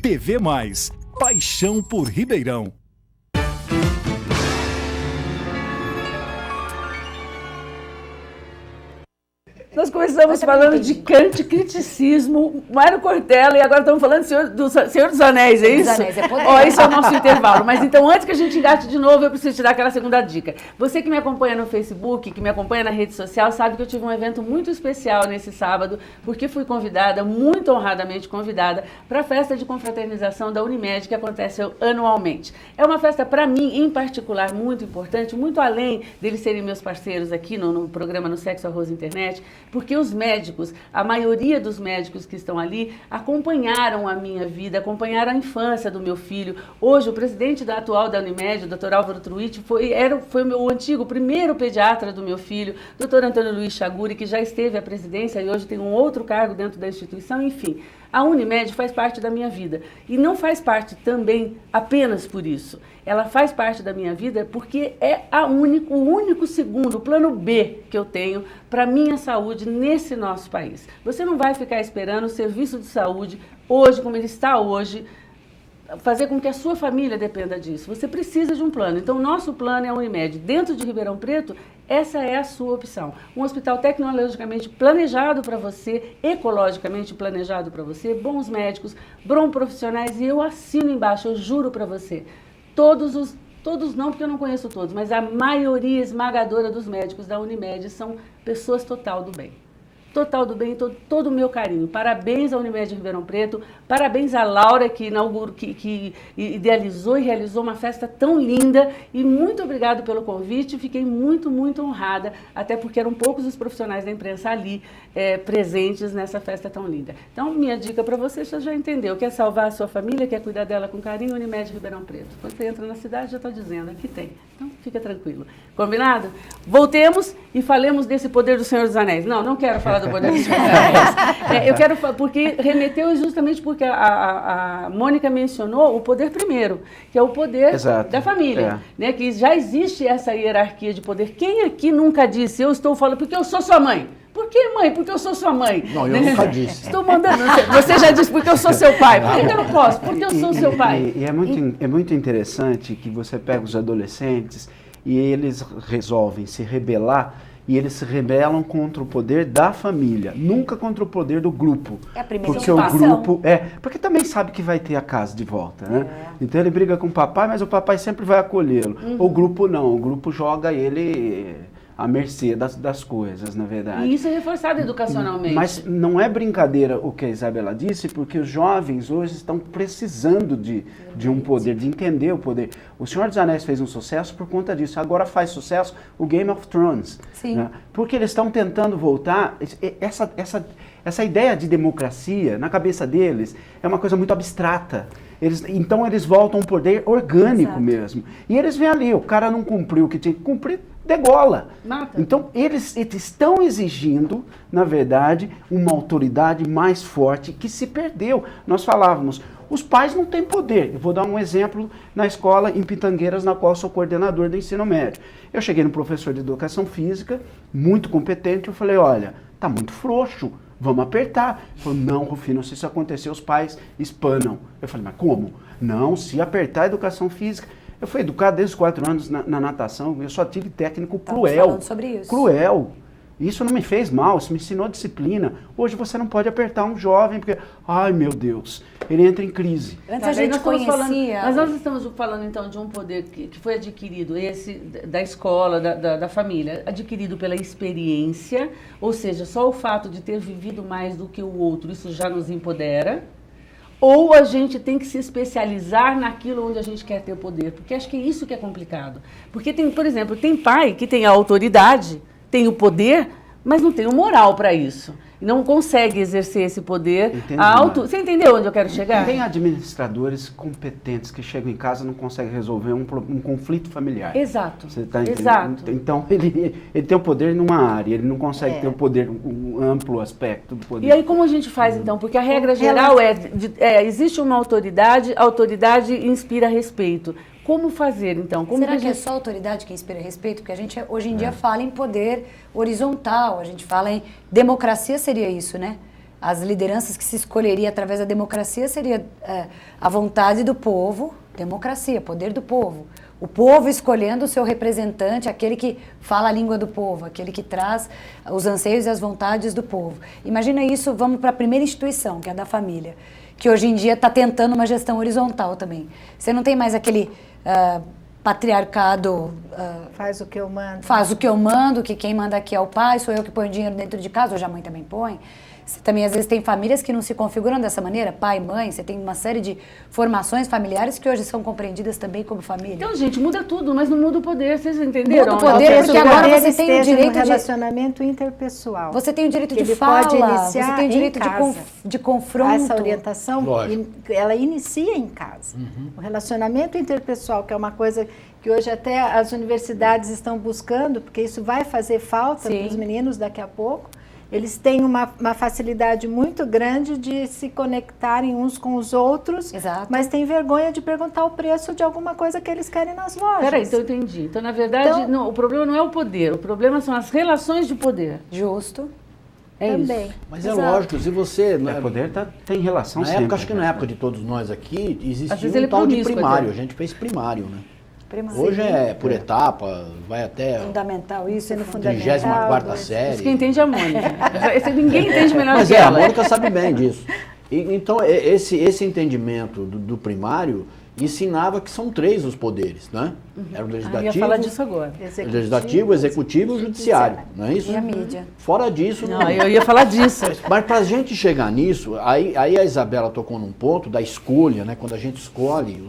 TV Mais, paixão por Ribeirão. Nós começamos falando de Kant, criticismo, Mário Cortella, e agora estamos falando do Senhor dos Anéis, é isso? Dos Anéis, é poder. Ó, esse é o nosso intervalo. Mas então, antes que a gente engate de novo, eu preciso te dar aquela segunda dica. Você que me acompanha no Facebook, que me acompanha na rede social, sabe que eu tive um evento muito especial nesse sábado, porque fui convidada, muito honradamente convidada, para a festa de confraternização da Unimed, que acontece anualmente. É uma festa, para mim, em particular, muito importante, muito além deles serem meus parceiros aqui no programa No Sexo, Arroz e Internet, porque os médicos, a maioria dos médicos que estão ali, acompanharam a minha vida, acompanharam a infância do meu filho. Hoje, o presidente atual da Unimed, o Dr. Álvaro Truitt, foi o meu antigo primeiro pediatra do meu filho, Dr. Antônio Luiz Chaguri, que já esteve à presidência e hoje tem um outro cargo dentro da instituição, enfim. A Unimed faz parte da minha vida e não faz parte também apenas por isso. Ela faz parte da minha vida porque é o único segundo, o plano B que eu tenho para a minha saúde nesse nosso país. Você não vai ficar esperando o serviço de saúde hoje, como ele está hoje, fazer com que a sua família dependa disso. Você precisa de um plano. Então, o nosso plano é a Unimed. Dentro de Ribeirão Preto, essa é a sua opção. Um hospital tecnologicamente planejado para você, ecologicamente planejado para você, bons médicos, bons profissionais, e eu assino embaixo, eu juro para você, todos não, porque eu não conheço todos, mas a maioria esmagadora dos médicos da Unimed são pessoas total do bem. Total do bem, todo o meu carinho. Parabéns à Unimed Ribeirão Preto, parabéns à Laura, que idealizou e realizou uma festa tão linda, e muito obrigado pelo convite, fiquei muito, muito honrada, até porque eram poucos os profissionais da imprensa ali presentes nessa festa tão linda. Então, minha dica para você já entendeu, quer salvar a sua família, quer cuidar dela com carinho, Unimed Ribeirão Preto. Quando você entra na cidade, já está dizendo, aqui tem. Então, fica tranquilo. Combinado? Voltemos e falemos desse poder do Senhor dos Anéis. Não quero falar do poder do Senhor dos Anéis. Eu quero falar, porque remeteu justamente porque a Mônica mencionou o poder primeiro, que é o poder da família. Né? Que já existe essa hierarquia de poder. Quem aqui nunca disse, eu estou falando porque eu sou sua mãe? Por que, mãe? Porque eu sou sua mãe. Não, eu nunca disse. Estou mandando. Você já disse porque eu sou seu pai. Por que eu não posso? Porque eu sou seu pai. E é muito interessante que você pega os adolescentes e eles resolvem se rebelar, e eles se rebelam contra o poder da família, nunca contra o poder do grupo. É a primeira porque o grupo porque também sabe que vai ter a casa de volta, né? Então ele briga com o papai, mas o papai sempre vai acolhê-lo. O grupo não, o grupo joga ele à mercê das coisas, na verdade. E isso é reforçado educacionalmente. Mas não é brincadeira o que a Isabela disse, porque os jovens hoje estão precisando de um poder, de entender o poder. O Senhor dos Anéis fez um sucesso por conta disso. Agora faz sucesso o Game of Thrones. Sim. Né? Porque eles estão tentando voltar. Essa ideia de democracia, na cabeça deles, é uma coisa muito abstrata. Então eles voltam a um poder orgânico mesmo. E eles vêm ali, o cara não cumpriu o que tinha que cumprir, degola. Mata. Então, eles estão exigindo, na verdade, uma autoridade mais forte que se perdeu. Nós falávamos, os pais não têm poder. Eu vou dar um exemplo na escola em Pitangueiras, na qual eu sou coordenador do ensino médio. Eu cheguei no professor de educação física, muito competente, eu falei, olha, tá muito frouxo, vamos apertar. Ele falou, não, Rufino, se isso acontecer, os pais espanam. Eu falei, mas como? Não, se apertar a educação física. Eu fui educado desde os 4 anos na natação, eu só tive técnico cruel. Falando sobre isso. Cruel. Isso não me fez mal, isso me ensinou disciplina. Hoje você não pode apertar um jovem, porque, ai meu Deus, ele entra em crise. Antes a gente conhecia... Mas nós estamos falando então de um poder que foi adquirido, esse da escola, da família, adquirido pela experiência, ou seja, só o fato de ter vivido mais do que o outro, isso já nos empodera. Ou a gente tem que se especializar naquilo onde a gente quer ter poder, porque acho que é isso que é complicado. Porque tem, por exemplo, tem pai que tem a autoridade, tem o poder, mas não tem o moral para isso. E não consegue exercer esse poder. Você entendeu onde eu quero chegar? Tem administradores competentes que chegam em casa e não conseguem resolver um conflito familiar. Exato. Você tá entendendo? Exato. Então, ele tem o poder numa área, ele não consegue ter o poder, um amplo aspecto do poder. E aí como a gente faz então? Porque a regra geral existe uma autoridade, a autoridade inspira respeito. Como fazer, então? Será que é só a autoridade que inspira respeito? Porque a gente hoje em dia fala em poder horizontal, a gente fala em democracia, seria isso, né? As lideranças que se escolheria através da democracia seria a vontade do povo, democracia, poder do povo. O povo escolhendo o seu representante, aquele que fala a língua do povo, aquele que traz os anseios e as vontades do povo. Imagina isso, vamos para a primeira instituição, que é a da família, que hoje em dia está tentando uma gestão horizontal também. Você não tem mais aquele patriarcado... faz o que eu mando. Faz o que eu mando, que quem manda aqui é o pai, sou eu que ponho dinheiro dentro de casa, hoje a mãe também põe. Você também, às vezes, tem famílias que não se configuram dessa maneira, pai, mãe, você tem uma série de formações familiares que hoje são compreendidas também como família. Então, gente, muda tudo, mas não muda o poder, vocês entenderam? Muda o poder, porque agora você tem o direito de... relacionamento interpessoal. Você tem o direito de ele fala, pode iniciar você tem o direito de confronto. Essa orientação, ela inicia em casa. O relacionamento interpessoal, que é uma coisa que hoje até as universidades estão buscando, porque isso vai fazer falta para os meninos daqui a pouco. Eles têm uma facilidade muito grande de se conectarem uns com os outros, Exato. Mas tem vergonha de perguntar o preço de alguma coisa que eles querem nas lojas. Peraí, então eu entendi. Então, na verdade, não, o problema não é o poder, o problema são as relações de poder. Justo. É também. isso. Mas é lógico, se você... O poder tem relação na sempre. Época, acho que na época de todos nós aqui, existia ele um tal de promíscuo, primário. até. A gente fez primário, né? Primário. Hoje é por etapa, vai até Fundamental, isso é no 34ª série. Isso que entende a Mônica. Ninguém entende melhor Mas que a ela. Mônica sabe bem disso. Então, esse entendimento do primário ensinava que são 3 os poderes, né? Era o Eu ia legislativo, falar disso agora. o executivo e o judiciário, não é isso? E a mídia. Fora disso... Não, eu ia falar disso. Mas para a gente chegar nisso, aí a Isabela tocou num ponto da escolha, né? Quando a gente escolhe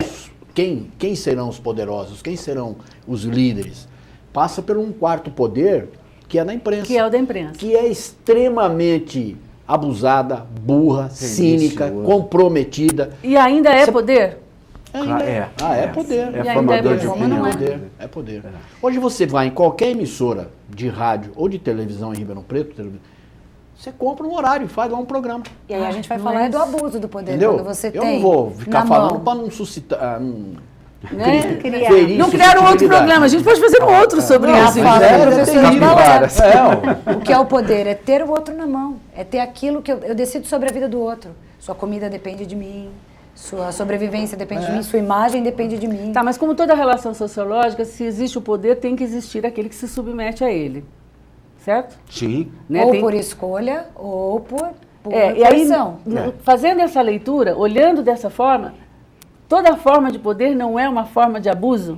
quem serão os poderosos, quem serão os líderes, passa por um quarto poder, que é da imprensa. Que é o da imprensa. Que é extremamente abusada, burra, cínica, comprometida. E ainda é poder? É poder. E ainda formador é de poder. opinião. É poder. Hoje você vai em qualquer emissora de rádio ou de televisão em Ribeirão Preto, você compra um horário e faz lá um programa. E aí a gente vai falar do abuso do poder, Entendeu? quando você Eu tem não vou ficar na falando mão. para não suscitar... Né? ferir Não criaram outro suscetibilidade. programa, a gente pode fazer um outro sobre Não, isso. fala, é professora terrível, de balé. cara. O que é o poder? É ter o outro na mão. É ter aquilo que eu decido sobre a vida do outro. Sua comida depende de mim, sua sobrevivência depende de mim, sua imagem depende de mim. Tá, mas como toda relação sociológica, se existe o poder, tem que existir aquele que se submete a ele. Certo? Sim. Né? Ou Tem- por escolha, ou por e aí, pressão. fazendo essa leitura, olhando dessa forma, toda forma de poder não é uma forma de abuso?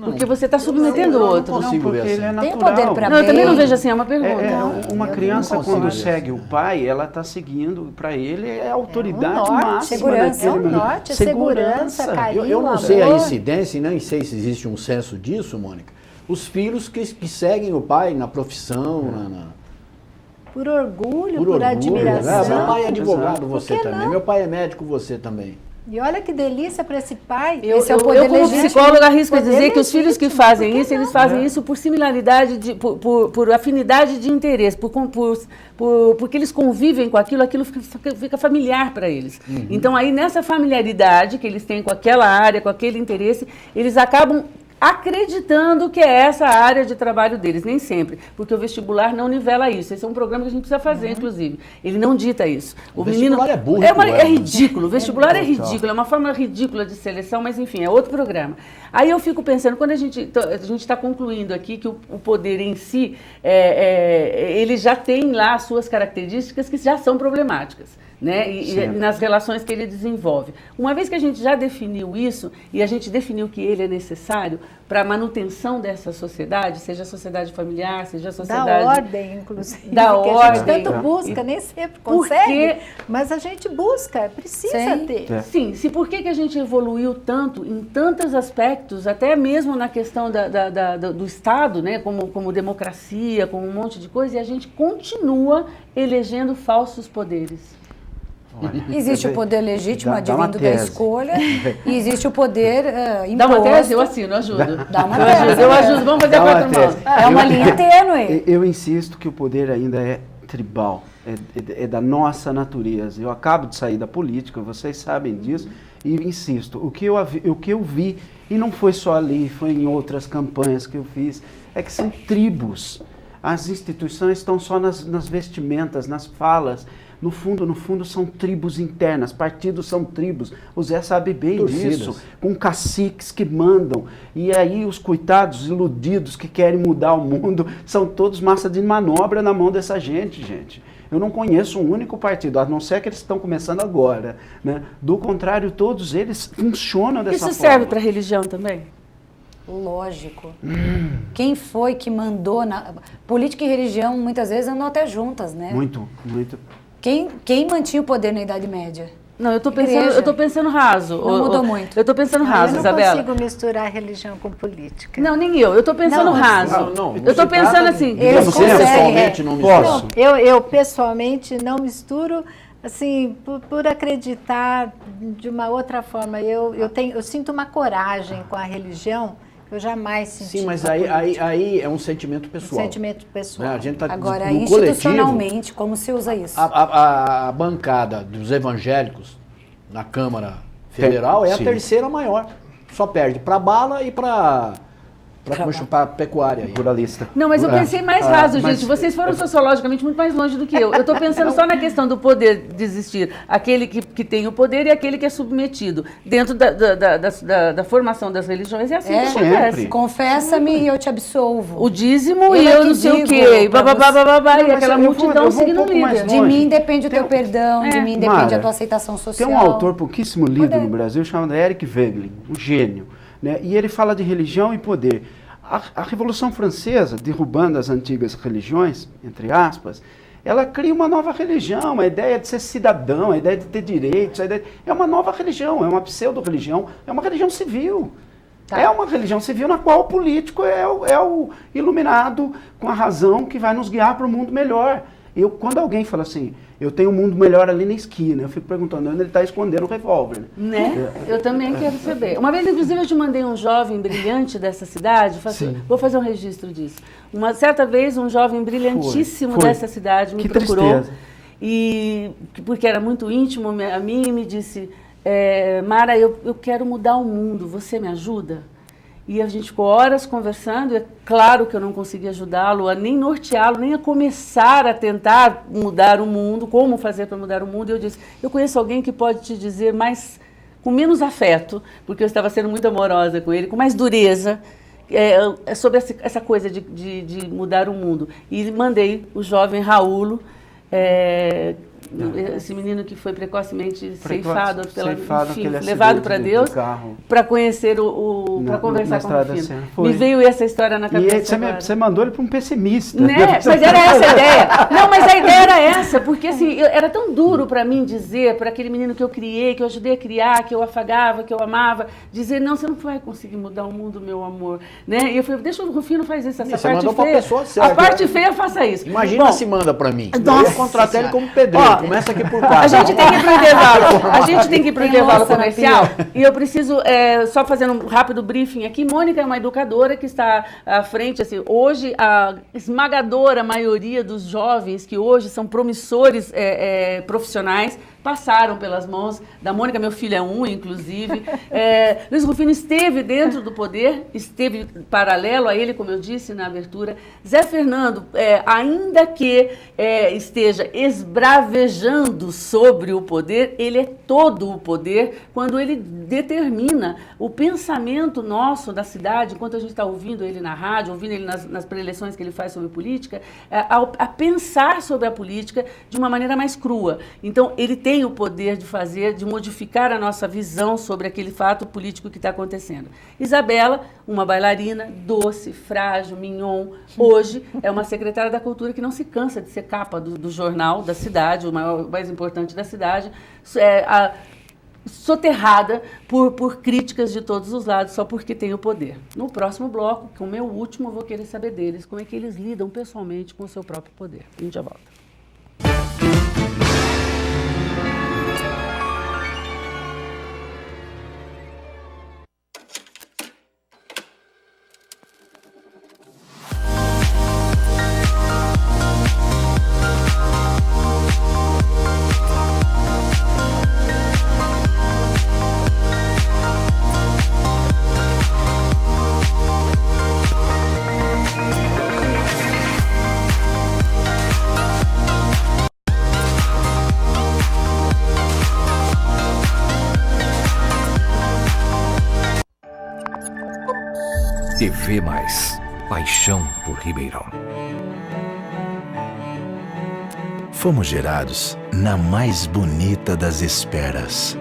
Porque você está submetendo o outro. Não consigo ver porque ele é assim. Tem natural. poder pra Não, eu também não bem. vejo assim, é uma pergunta. Uma eu criança, não consigo quando ver segue assim. o pai, ela está seguindo, para ele, é a autoridade norte, máxima segurança. daquele É um momento. norte, segurança, carinho, Eu não sei a amor. incidência e nem sei se existe um senso disso, Mônica. Os filhos que seguem o pai na profissão, Por orgulho, por por orgulho. admiração. Meu pai é advogado, Exato. você Por que também. não? Meu pai é médico, você também. E olha que delícia para esse pai. Esse é o Eu, poder como legítimo. psicóloga, arrisco a Poder dizer que os filhos que legítimo, fazem por que isso, eles não? fazem isso por similaridade, por afinidade de interesse, porque eles convivem com aquilo, aquilo fica familiar para eles. Então, aí, nessa familiaridade que eles têm com aquela área, com aquele interesse, eles acabam acreditando que é essa a área de trabalho deles, nem sempre, porque o vestibular não nivela isso. Esse é um programa que a gente precisa fazer, inclusive. Ele não dita isso. O vestibular é burro, É ridículo, o vestibular é ridículo, é uma forma ridícula de seleção, mas enfim, é outro programa. Aí eu fico pensando, quando a gente está concluindo aqui que o poder em si, ele já tem lá as suas características que já são problemáticas. Né? E nas relações que ele desenvolve. Uma vez que a gente já definiu isso, e a gente definiu que ele é necessário para a manutenção dessa sociedade, seja a sociedade familiar, seja a sociedade... Da ordem, inclusive. Da que a gente ordem. tanto busca, nem sempre Por consegue, quê? mas a gente busca, precisa Sim. ter. Sim, por que a gente evoluiu tanto em tantos aspectos, até mesmo na questão do Estado, né, como democracia, como um monte de coisa, e a gente continua elegendo falsos poderes. Existe o poder legítimo Dá uma advindo da tese. escolha e existe o poder imposto. Dá uma tese? Eu assino, eu ajudo. Dá uma Eu tese. ajudo, eu ajudo. Vamos fazer Dá uma quatro mãos. tese. É uma linha tênue. Eu insisto que o poder ainda é tribal, é da nossa natureza. Eu acabo de sair da política, vocês sabem disso, e insisto, o que eu vi, e não foi só ali, foi em outras campanhas que eu fiz, é que são tribos. As instituições estão só nas vestimentas, nas falas, no fundo, são tribos internas, partidos são tribos. O Zé sabe bem Torcidas. disso, com caciques que mandam. E aí os coitados iludidos que querem mudar o mundo são todos massa de manobra na mão dessa gente. Eu não conheço um único partido, a não ser que eles estão começando agora, né? Do contrário, todos eles funcionam dessa forma. Isso serve para religião também? Lógico. Quem foi que mandou... Política e religião, muitas vezes, andam até juntas, né? Muito. Quem mantinha o poder na Idade Média? Não, eu tô Igreja. pensando raso. Não mudou muito. Eu tô pensando raso, eu não Isabela. consigo misturar religião com política. Não, nem eu tô pensando Não, raso. não eu tô pensando assim. Eles Você conseguem, pessoalmente não mistura. Posso? Eu pessoalmente não misturo, assim, por acreditar de uma outra forma. Eu sinto uma coragem com a religião que eu jamais senti. Sim, mas com a política. aí é um sentimento Um pessoal. sentimento pessoal. Né? A gente tá Agora, no coletivo. institucionalmente, como se usa isso? A bancada dos evangélicos na Câmara Federal é a Sim. terceira maior. Só perde para bala e para pecuária. Aí. Pluralista. Não, mas eu pensei mais raso, mas- gente. Vocês foram sociologicamente muito mais longe do que eu. Eu estou pensando só na questão do poder de existir. Aquele que tem o poder e aquele que é submetido. Dentro da formação das religiões é assim que acontece. Sempre. Confessa-me e eu te absolvo. O dízimo Eu e é eu que não sei o digo quê. E pra bababá, Não, e mas aquela eu vou multidão um seguindo o pouco mais líder. De longe. mim depende o teu perdão, de mim depende Mara, a tua aceitação social. Tem um autor pouquíssimo lido Poder. no Brasil chamado Eric Wegelin, um gênio, né? E ele fala de religião e poder. A Revolução Francesa, derrubando as antigas religiões, entre aspas, ela cria uma nova religião, a ideia de ser cidadão, a ideia de ter direitos, é uma nova religião, é uma pseudo-religião, é uma religião civil. Tá. É uma religião civil na qual o político é o iluminado com a razão que vai nos guiar para um mundo melhor. Quando alguém fala assim, eu tenho um mundo melhor ali na esquina, eu fico perguntando onde ele está escondendo o revólver. Né? Eu também quero saber. Uma vez, inclusive, eu te mandei um jovem brilhante dessa cidade, vou fazer um registro disso. Uma certa vez, um jovem brilhantíssimo Foi. dessa cidade me Que procurou, tristeza. e porque era muito íntimo a mim, e me disse, Mara, eu quero mudar o mundo, você me ajuda? E a gente ficou horas conversando, e é claro que eu não consegui ajudá-lo a nem norteá-lo, nem a começar a tentar mudar o mundo, como fazer para mudar o mundo. E eu disse, eu conheço alguém que pode te dizer com menos afeto, porque eu estava sendo muito amorosa com ele, com mais dureza, sobre essa coisa de mudar o mundo. E mandei o jovem Raulo, esse menino que foi precocemente ceifado enfim, levado para Deus, para conhecer para conversar com o Rufino. Me veio essa história na cabeça. E você mandou ele para um pessimista. Né? Mas era essa a ideia. Não, mas a ideia era essa, porque assim, era tão duro para mim dizer, para aquele menino que eu criei, que eu ajudei a criar, que eu afagava, que eu amava, dizer, não, você não vai conseguir mudar o mundo, meu amor. Né? E eu falei, deixa o Rufino fazer isso, essa Você parte mandou pra feia. pessoa certa. A parte feia, faça isso. Imagina Bom, se manda para mim. Nossa Eu ia contratar ele como pedreiro. Começa aqui por quatro. a gente tem que ir para o intervalo. A gente tem que ir para o Tem intervalo louça na comercial. E eu preciso, só fazer um rápido briefing aqui. Mônica é uma educadora que está à frente. Assim, hoje, a esmagadora maioria dos jovens que hoje são promissores profissionais passaram pelas mãos da Mônica, meu filho é um, inclusive. Luiz Rufino esteve dentro do poder, esteve paralelo a ele, como eu disse na abertura. Zé Fernando, ainda que esteja esbravejando sobre o poder, ele é todo o poder quando ele determina o pensamento nosso da cidade, enquanto a gente está ouvindo ele na rádio, ouvindo ele nas preleções que ele faz sobre política, a pensar sobre a política de uma maneira mais crua. Então, ele tem o poder de modificar a nossa visão sobre aquele fato político que está acontecendo. Isabela, uma bailarina doce, frágil, mignon, hoje é uma secretária da cultura que não se cansa de ser capa do jornal da cidade, o mais importante da cidade, soterrada por críticas de todos os lados, só porque tem o poder. No próximo bloco, que é o meu último, eu vou querer saber deles, como é que eles lidam pessoalmente com o seu próprio poder. A gente já volta. TV Mais. Paixão por Ribeirão. Fomos gerados na mais bonita das esperas.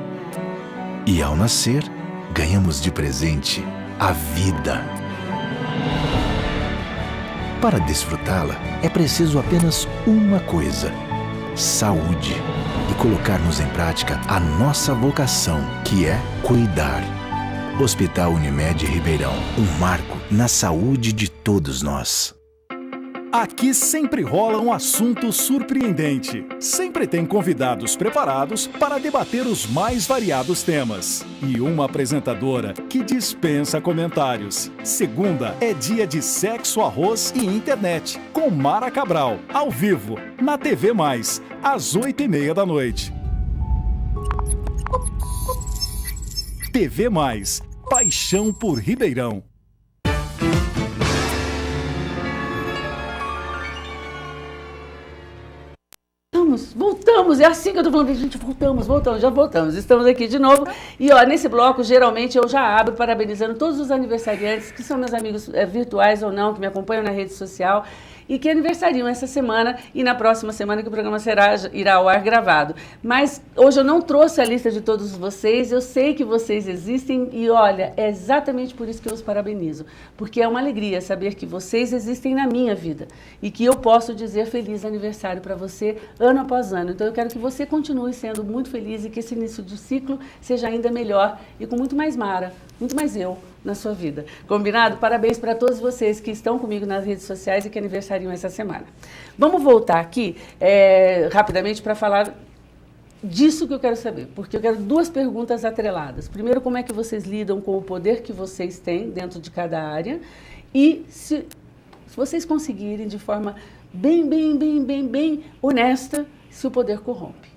E ao nascer, ganhamos de presente a vida. Para desfrutá-la, é preciso apenas uma coisa: saúde. E colocarmos em prática a nossa vocação, que é cuidar. Hospital Unimed Ribeirão, um marco na saúde de todos nós. Aqui sempre rola um assunto surpreendente. Sempre tem convidados preparados para debater os mais variados temas. E uma apresentadora que dispensa comentários. Segunda é dia de sexo, arroz e internet, com Mara Cabral, ao vivo, na TV Mais, às 8h30 da noite. TV Mais, paixão por Ribeirão. Voltamos, é assim que eu tô falando, gente, já voltamos, estamos aqui de novo. E ó, nesse bloco, geralmente, eu já abro parabenizando todos os aniversariantes, que são meus amigos virtuais ou não, que me acompanham na rede social, e que aniversariam essa semana e na próxima semana que o programa irá ao ar gravado. Mas hoje eu não trouxe a lista de todos vocês, eu sei que vocês existem e olha, é exatamente por isso que eu os parabenizo, porque é uma alegria saber que vocês existem na minha vida e que eu posso dizer feliz aniversário para você ano após ano. Então eu quero que você continue sendo muito feliz e que esse início de ciclo seja ainda melhor e com muito mais Mara, muito mais eu na sua vida. Combinado? Parabéns para todos vocês que estão comigo nas redes sociais e que aniversariam essa semana. Vamos voltar aqui rapidamente para falar disso que eu quero saber, porque eu quero duas perguntas atreladas. Primeiro, como é que vocês lidam com o poder que vocês têm dentro de cada área e se vocês conseguirem de forma bem honesta, se o poder corrompe.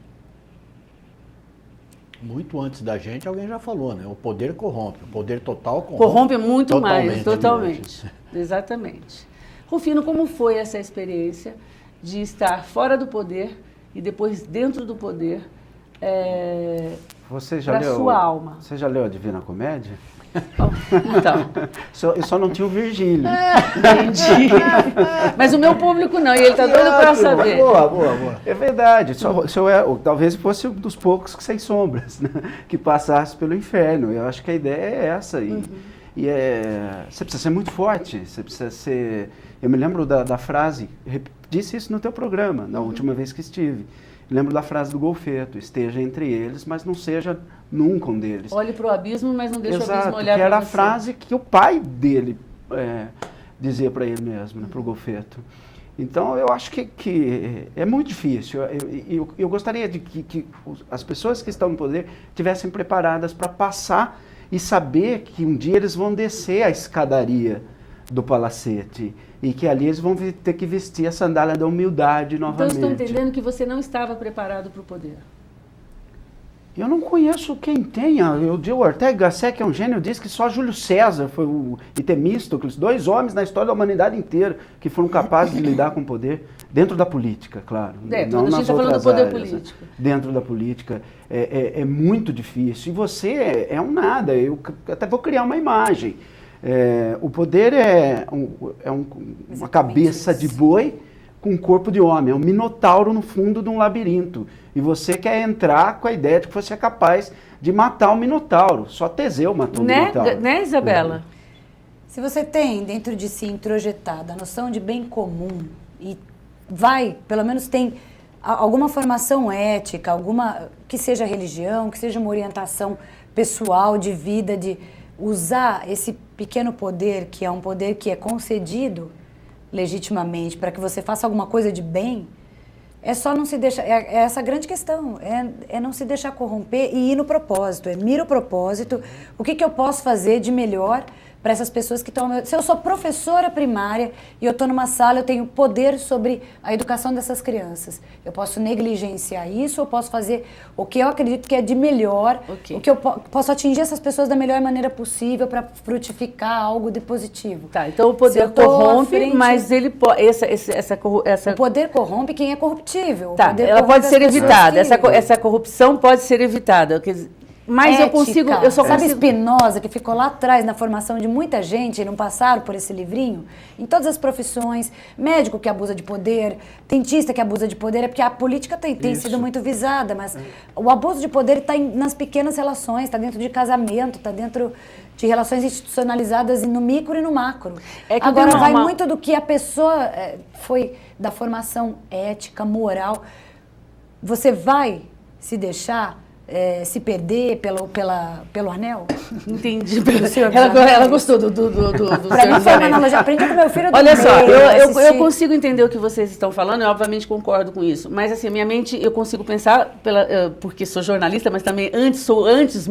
Muito antes da gente, alguém já falou, né? O poder corrompe, o poder total corrompe. Corrompe muito mais, totalmente. Exatamente. Rufino, como foi essa experiência de estar fora do poder e depois dentro do poder para sua alma? Você já leu a Divina Comédia? Então. Eu só não tinha o Virgílio. Entendi. Mas o meu público não, e ele está doido para saber. Boa. É verdade. Talvez fosse um dos poucos que sem sombras, né? Que passasse pelo inferno. Eu acho que a ideia é essa. Você precisa ser muito forte. Você precisa ser... Eu me lembro da frase, disse isso no teu programa, na última vez que estive. Lembro da frase do Golfeto: esteja entre eles, mas não seja nunca um deles. Olhe para o abismo, mas não deixe o abismo olhar para você. Que era a frase que o pai dele dizia para ele mesmo, né, para o Golfeto. Então, eu acho que é muito difícil. Eu gostaria de que as pessoas que estão no poder estivessem preparadas para passar e saber que um dia eles vão descer a escadaria do palacete e que ali eles vão ter que vestir a sandália da humildade novamente. Então, estou entendendo que você não estava preparado para o poder. Eu não conheço quem tenha. O Ortega y Gasset, que é um gênio, disse que só Júlio César e Temístocles, 2 homens na história da humanidade inteira que foram capazes de lidar com o poder dentro da política, claro. Não nas outras áreas, político. Dentro da política é muito difícil. E você é um nada. Eu até vou criar uma imagem. O poder é uma cabeça de boi com um corpo de homem, é um minotauro no fundo de um labirinto. E você quer entrar com a ideia de que você é capaz de matar o minotauro. Só Teseu matou o minotauro. Né, Isabela? Se você tem dentro de si introjetada a noção de bem comum e vai, pelo menos tem alguma formação ética, alguma que seja religião, que seja uma orientação pessoal de vida, de usar esse pequeno poder, que é um poder que é concedido legitimamente para que você faça alguma coisa de bem, é só não se deixar, é essa grande questão, é não se deixar corromper e ir no propósito, mira o propósito, o que eu posso fazer de melhor para essas pessoas que estão... Se eu sou professora primária e eu estou numa sala, eu tenho poder sobre a educação dessas crianças. Eu posso negligenciar isso ou posso fazer o que eu acredito que é de melhor, o que eu posso atingir essas pessoas da melhor maneira possível para frutificar algo de positivo. Tá, então o poder corrompe, mas ele O poder corrompe quem é corruptível. Tá, ela pode ser evitada, essa corrupção pode ser evitada. Mas ética. eu só Sabe consigo... Spinoza, que ficou lá atrás na formação de muita gente e não passaram por esse livrinho? Em todas as profissões, médico que abusa de poder, dentista que abusa de poder, é porque a política tem sido muito visada, mas o abuso de poder está nas pequenas relações, está dentro de casamento, está dentro de relações institucionalizadas no micro e no macro. Agora, vai muito do que a pessoa foi, da formação ética, moral. Você vai se deixar se perder pelo anel? Entendi. Ela gostou do Pra mim foi uma analogia. Aprendi com meu filho do Olha só, meio, eu consigo entender o que vocês estão falando, eu obviamente concordo com isso, mas assim, a minha mente, eu consigo pensar, porque sou jornalista, mas também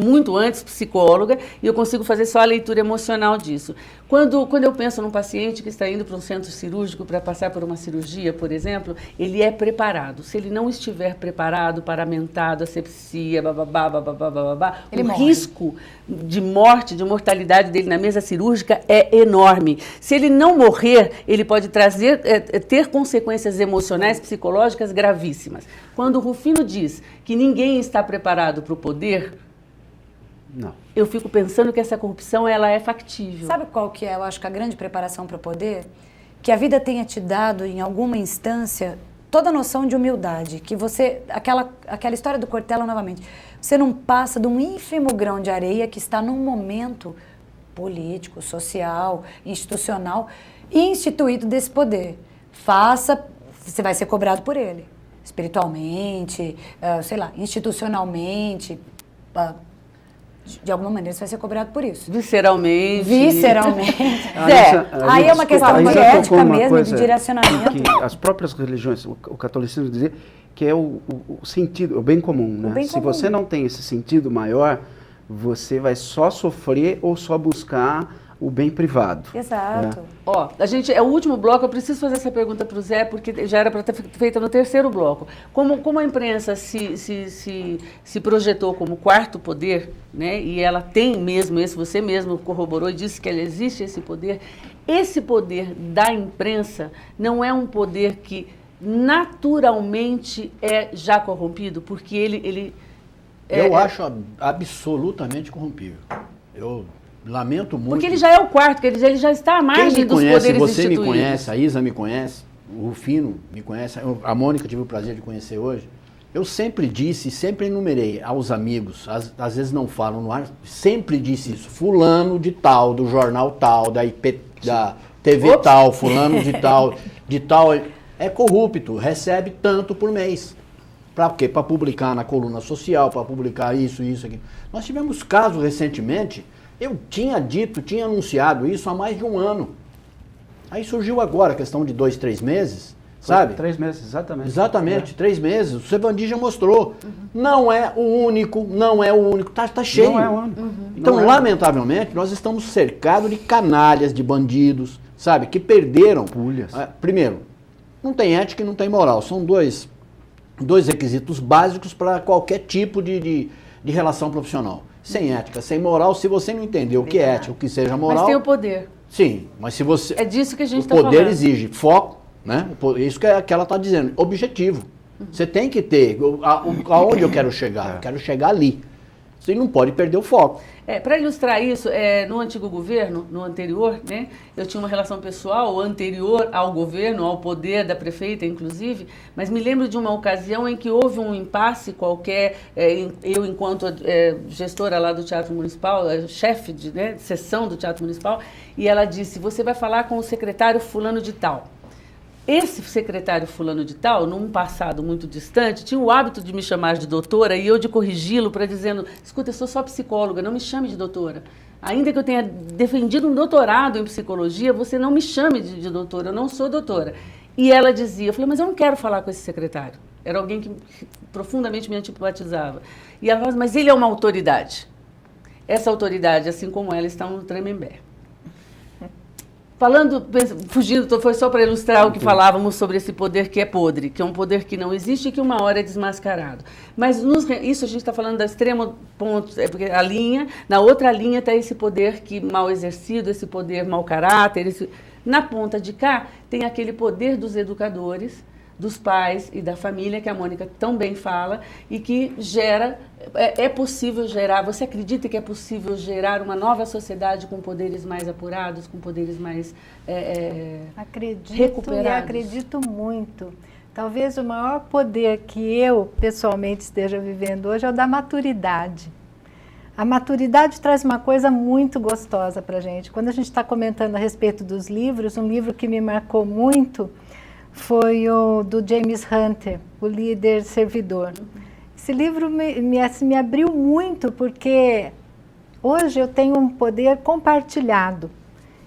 muito antes, psicóloga, e eu consigo fazer só a leitura emocional disso. Quando eu penso num paciente que está indo para um centro cirúrgico para passar por uma cirurgia, por exemplo, ele é preparado. Se ele não estiver preparado, paramentado, asepsia, o risco de morte, de mortalidade dele na mesa cirúrgica é enorme. Se ele não morrer, ele pode ter consequências emocionais, psicológicas gravíssimas. Quando o Rufino diz que ninguém está preparado para o poder, não. Eu fico pensando que essa corrupção ela é factível. Sabe qual que é, eu acho que a grande preparação para o poder? Que a vida tenha te dado, em alguma instância, toda a noção de humildade. Que você, aquela história do Cortella novamente, você não passa de um ínfimo grão de areia que está num momento político, social, institucional e instituído desse poder. Faça, você vai ser cobrado por ele. Espiritualmente, sei lá, institucionalmente, de alguma maneira você vai ser cobrado por isso. Visceralmente. Aí é uma questão de ética mesmo, de direcionamento. Que as próprias religiões, o catolicismo dizia que é o sentido, o bem comum, né? Se você não tem esse sentido maior, você vai só sofrer ou só buscar o bem privado. Exato. Né? Ó, é o último bloco, eu preciso fazer essa pergunta para o Zé, porque já era para ter feita no terceiro bloco. Como a imprensa se projetou como quarto poder, né, e ela tem mesmo você mesmo corroborou e disse que existe esse poder da imprensa não é um poder que naturalmente é já corrompido, porque eu acho absolutamente corrompível. Eu lamento muito. Porque ele já é o quarto, quer dizer, ele já está à margem dos poderes instituídos. Você me conhece, a Isa me conhece, o Rufino me conhece, a Mônica tive o prazer de conhecer hoje. Eu sempre disse, sempre enumerei aos amigos, às vezes não falam no ar, sempre disse isso. Fulano de tal, do jornal tal, da TV tal, fulano de tal, é corrupto, recebe tanto por mês. Para quê? Para publicar na coluna social, para publicar isso, aqui. Nós tivemos casos recentemente. Eu tinha anunciado isso há mais de um ano. Aí surgiu agora a questão de 2, 3 meses, sabe? 3 meses, exatamente. Exatamente, 3 meses. O Sevandi já mostrou. Não é o único, tá cheio. Não é o único. Então, lamentavelmente, nós estamos cercados de canalhas, de bandidos, sabe? Que perderam. Pulhas. Primeiro, não tem ética e não tem moral. São dois requisitos básicos para qualquer tipo de relação profissional. Sem ética, sem moral, se você não entender o que é ética, o que seja moral... Mas tem o poder. Sim, mas se você... É disso que a gente está falando. O poder exige foco, né? Isso que ela está dizendo, objetivo. Você tem que ter, aonde eu quero chegar? Eu quero chegar ali. Você não pode perder o foco. Para ilustrar isso, no antigo governo, no anterior, né, eu tinha uma relação pessoal anterior ao governo, ao poder da prefeita, inclusive, mas me lembro de uma ocasião em que houve um impasse qualquer, eu enquanto gestora lá do Teatro Municipal, chefe de sessão do Teatro Municipal, e ela disse, você vai falar com o secretário fulano de tal. Esse secretário fulano de tal, num passado muito distante, tinha o hábito de me chamar de doutora e eu de corrigi-lo para dizendo, escuta, eu sou só psicóloga, não me chame de doutora. Ainda que eu tenha defendido um doutorado em psicologia, você não me chame de doutora, eu não sou doutora. E ela dizia, eu falei, mas eu não quero falar com esse secretário. Era alguém que profundamente me antipatizava. E ela falava, mas ele é uma autoridade. Essa autoridade, assim como ela, está no Tremembé. Fugindo, foi só para ilustrar o que falávamos sobre esse poder que é podre, que é um poder que não existe e que uma hora é desmascarado. Mas isso a gente está falando do extremo ponto, porque na outra linha está esse poder que mal exercido, esse poder mau caráter. Na ponta de cá tem aquele poder dos educadores, dos pais e da família, que a Mônica tão bem fala, e que gera, é possível gerar, você acredita que é possível gerar uma nova sociedade com poderes mais apurados, com poderes mais Acredito recuperados? E acredito muito. Talvez o maior poder que eu, pessoalmente, esteja vivendo hoje é o da maturidade. A maturidade traz uma coisa muito gostosa para a gente. Quando a gente está comentando a respeito dos livros, um livro que me marcou muito foi o do James Hunter, O Líder Servidor. Esse livro me abriu muito, porque hoje eu tenho um poder compartilhado.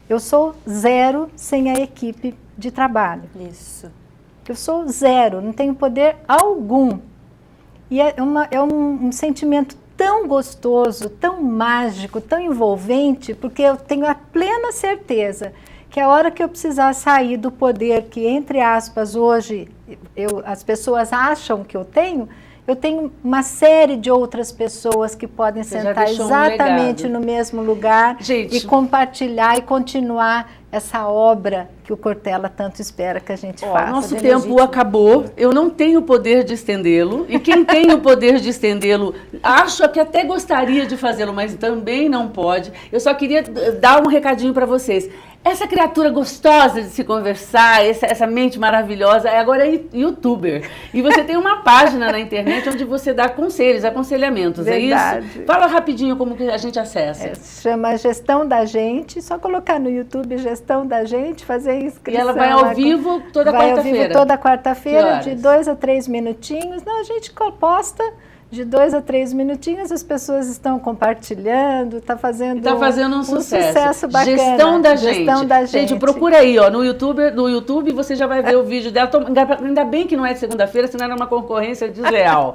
Eu sou zero sem a equipe de trabalho. Isso. Eu sou zero, não tenho poder algum. E é um sentimento tão gostoso, tão mágico, tão envolvente, porque eu tenho a plena certeza que a hora que eu precisar sair do poder que, entre aspas, hoje as pessoas acham que eu tenho uma série de outras pessoas que podem sentar exatamente no mesmo lugar, gente, e compartilhar e continuar essa obra que o Cortella tanto espera que a gente faça. Nosso tempo acabou, eu não tenho o poder de estendê-lo, e quem tem o poder de estendê-lo, acho que até gostaria de fazê-lo, mas também não pode. Eu só queria dar um recadinho para vocês. Essa criatura gostosa de se conversar, essa mente maravilhosa, agora é youtuber. E você tem uma página na internet onde você dá conselhos, aconselhamentos, Verdade. É isso? Fala rapidinho como que a gente acessa. Chama Gestão da Gente, só colocar no YouTube Gestão da Gente, fazer inscrição. E ela vai ao vivo toda quarta-feira? Vai ao vivo toda quarta-feira, de 2 a 3 minutinhos. Não, a gente posta de 2 a 3 minutinhos, as pessoas estão compartilhando, está fazendo um sucesso bacana. Gestão da Gente. Gente, procura aí, ó, no YouTube você já vai ver o vídeo dela. Ainda bem que não é de segunda-feira, senão era uma concorrência desleal.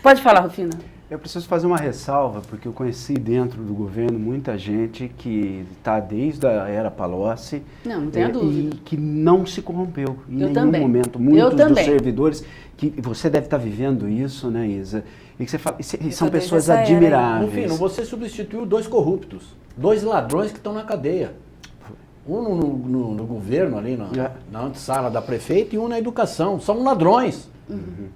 Pode falar, Rufina. Eu preciso fazer uma ressalva, porque eu conheci dentro do governo muita gente que está desde a era Palocci. Não tenha dúvida. E que não se corrompeu em nenhum também. momento. Muitos dos servidores, que você deve estar vivendo isso, né, Isa? E que você fala, e são pessoas admiráveis. No fim, você substituiu 2 corruptos, 2 ladrões que estão na cadeia. Um no governo, ali na antessala da prefeita, e um na educação. São ladrões.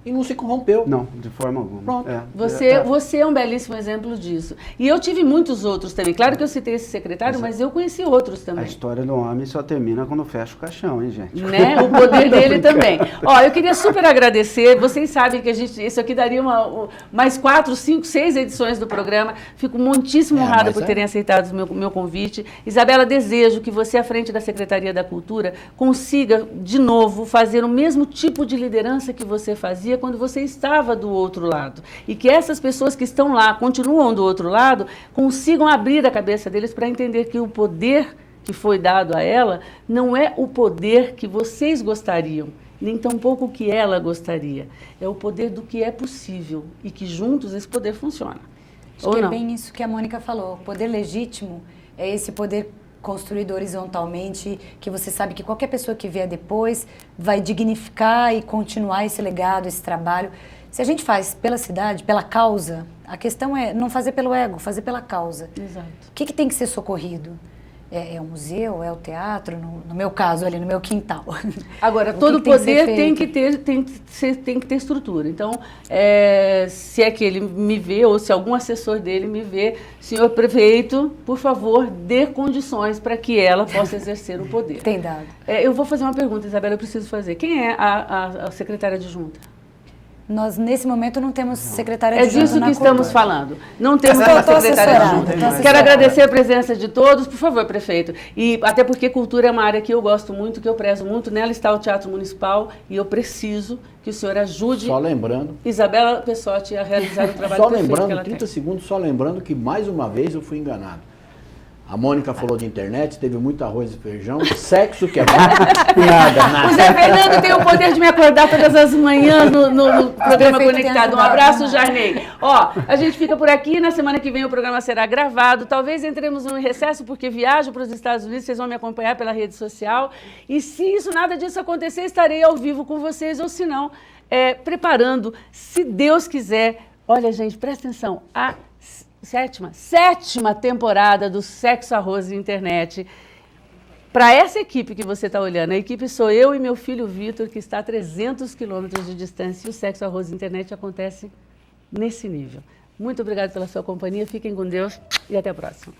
E não se corrompeu. Não, de forma alguma. Pronto. Você é um belíssimo exemplo disso. E eu tive muitos outros também. Claro que eu citei esse secretário, mas eu conheci outros também. A história do homem só termina quando fecha o caixão, hein, gente? Né? O poder dele também. Ó, eu queria super agradecer. Vocês sabem que isso aqui daria mais 4, 5, 6 edições do programa. Fico muitíssimo honrada por terem aceitado o meu convite. Isabela, desejo que você, à frente da Secretaria da Cultura, consiga, de novo, fazer o mesmo tipo de liderança que você fazia quando você estava do outro lado. E que essas pessoas que estão lá, continuam do outro lado, consigam abrir a cabeça deles para entender que o poder que foi dado a ela não é o poder que vocês gostariam, nem tampouco o que ela gostaria. É o poder do que é possível e que juntos esse poder funciona. Acho que é bem isso que a Mônica falou. O poder legítimo é esse poder construído horizontalmente, que você sabe que qualquer pessoa que vier depois vai dignificar e continuar esse legado, esse trabalho. Se a gente faz pela cidade, pela causa, a questão é não fazer pelo ego, fazer pela causa. Exato. O que tem que ser socorrido? É o museu, é o teatro, no meu caso, ali no meu quintal. Agora, todo poder tem que ter estrutura. Então, se é que ele me vê, ou se algum assessor dele me vê, senhor prefeito, por favor, dê condições para que ela possa exercer o poder. Tem dado. Eu vou fazer uma pergunta, Isabela, eu preciso fazer. Quem é a secretária adjunta? Nós, nesse momento, não temos secretária adjunta. É disso que estamos falando. Não temos uma secretária adjunta. Quero agradecer a presença de todos. Por favor, prefeito. E até porque cultura é uma área que eu gosto muito, que eu prezo muito. Nela está o Teatro Municipal e eu preciso que o senhor ajude Isabela Pessotti a realizar o trabalho perfeito que ela 30 tem. segundos, só lembrando que, mais uma vez, eu fui enganado. A Mônica falou de internet, teve muito arroz e feijão, sexo que é bom, nada. O Zé Fernando tem o poder de me acordar todas as manhãs no programa Conectado. Um abraço, Jarnei. Ó, a gente fica por aqui, na semana que vem o programa será gravado, talvez entremos em recesso porque viajo para os Estados Unidos, vocês vão me acompanhar pela rede social, e se nada disso acontecer, estarei ao vivo com vocês, ou se não, preparando, se Deus quiser. Olha, gente, presta atenção, a sétima temporada do Sexo, Arroz e Internet. Para essa equipe que você está olhando, a equipe sou eu e meu filho Vitor, que está a 300 quilômetros de distância, e o Sexo, Arroz e Internet acontece nesse nível. Muito obrigada pela sua companhia, fiquem com Deus e até a próxima.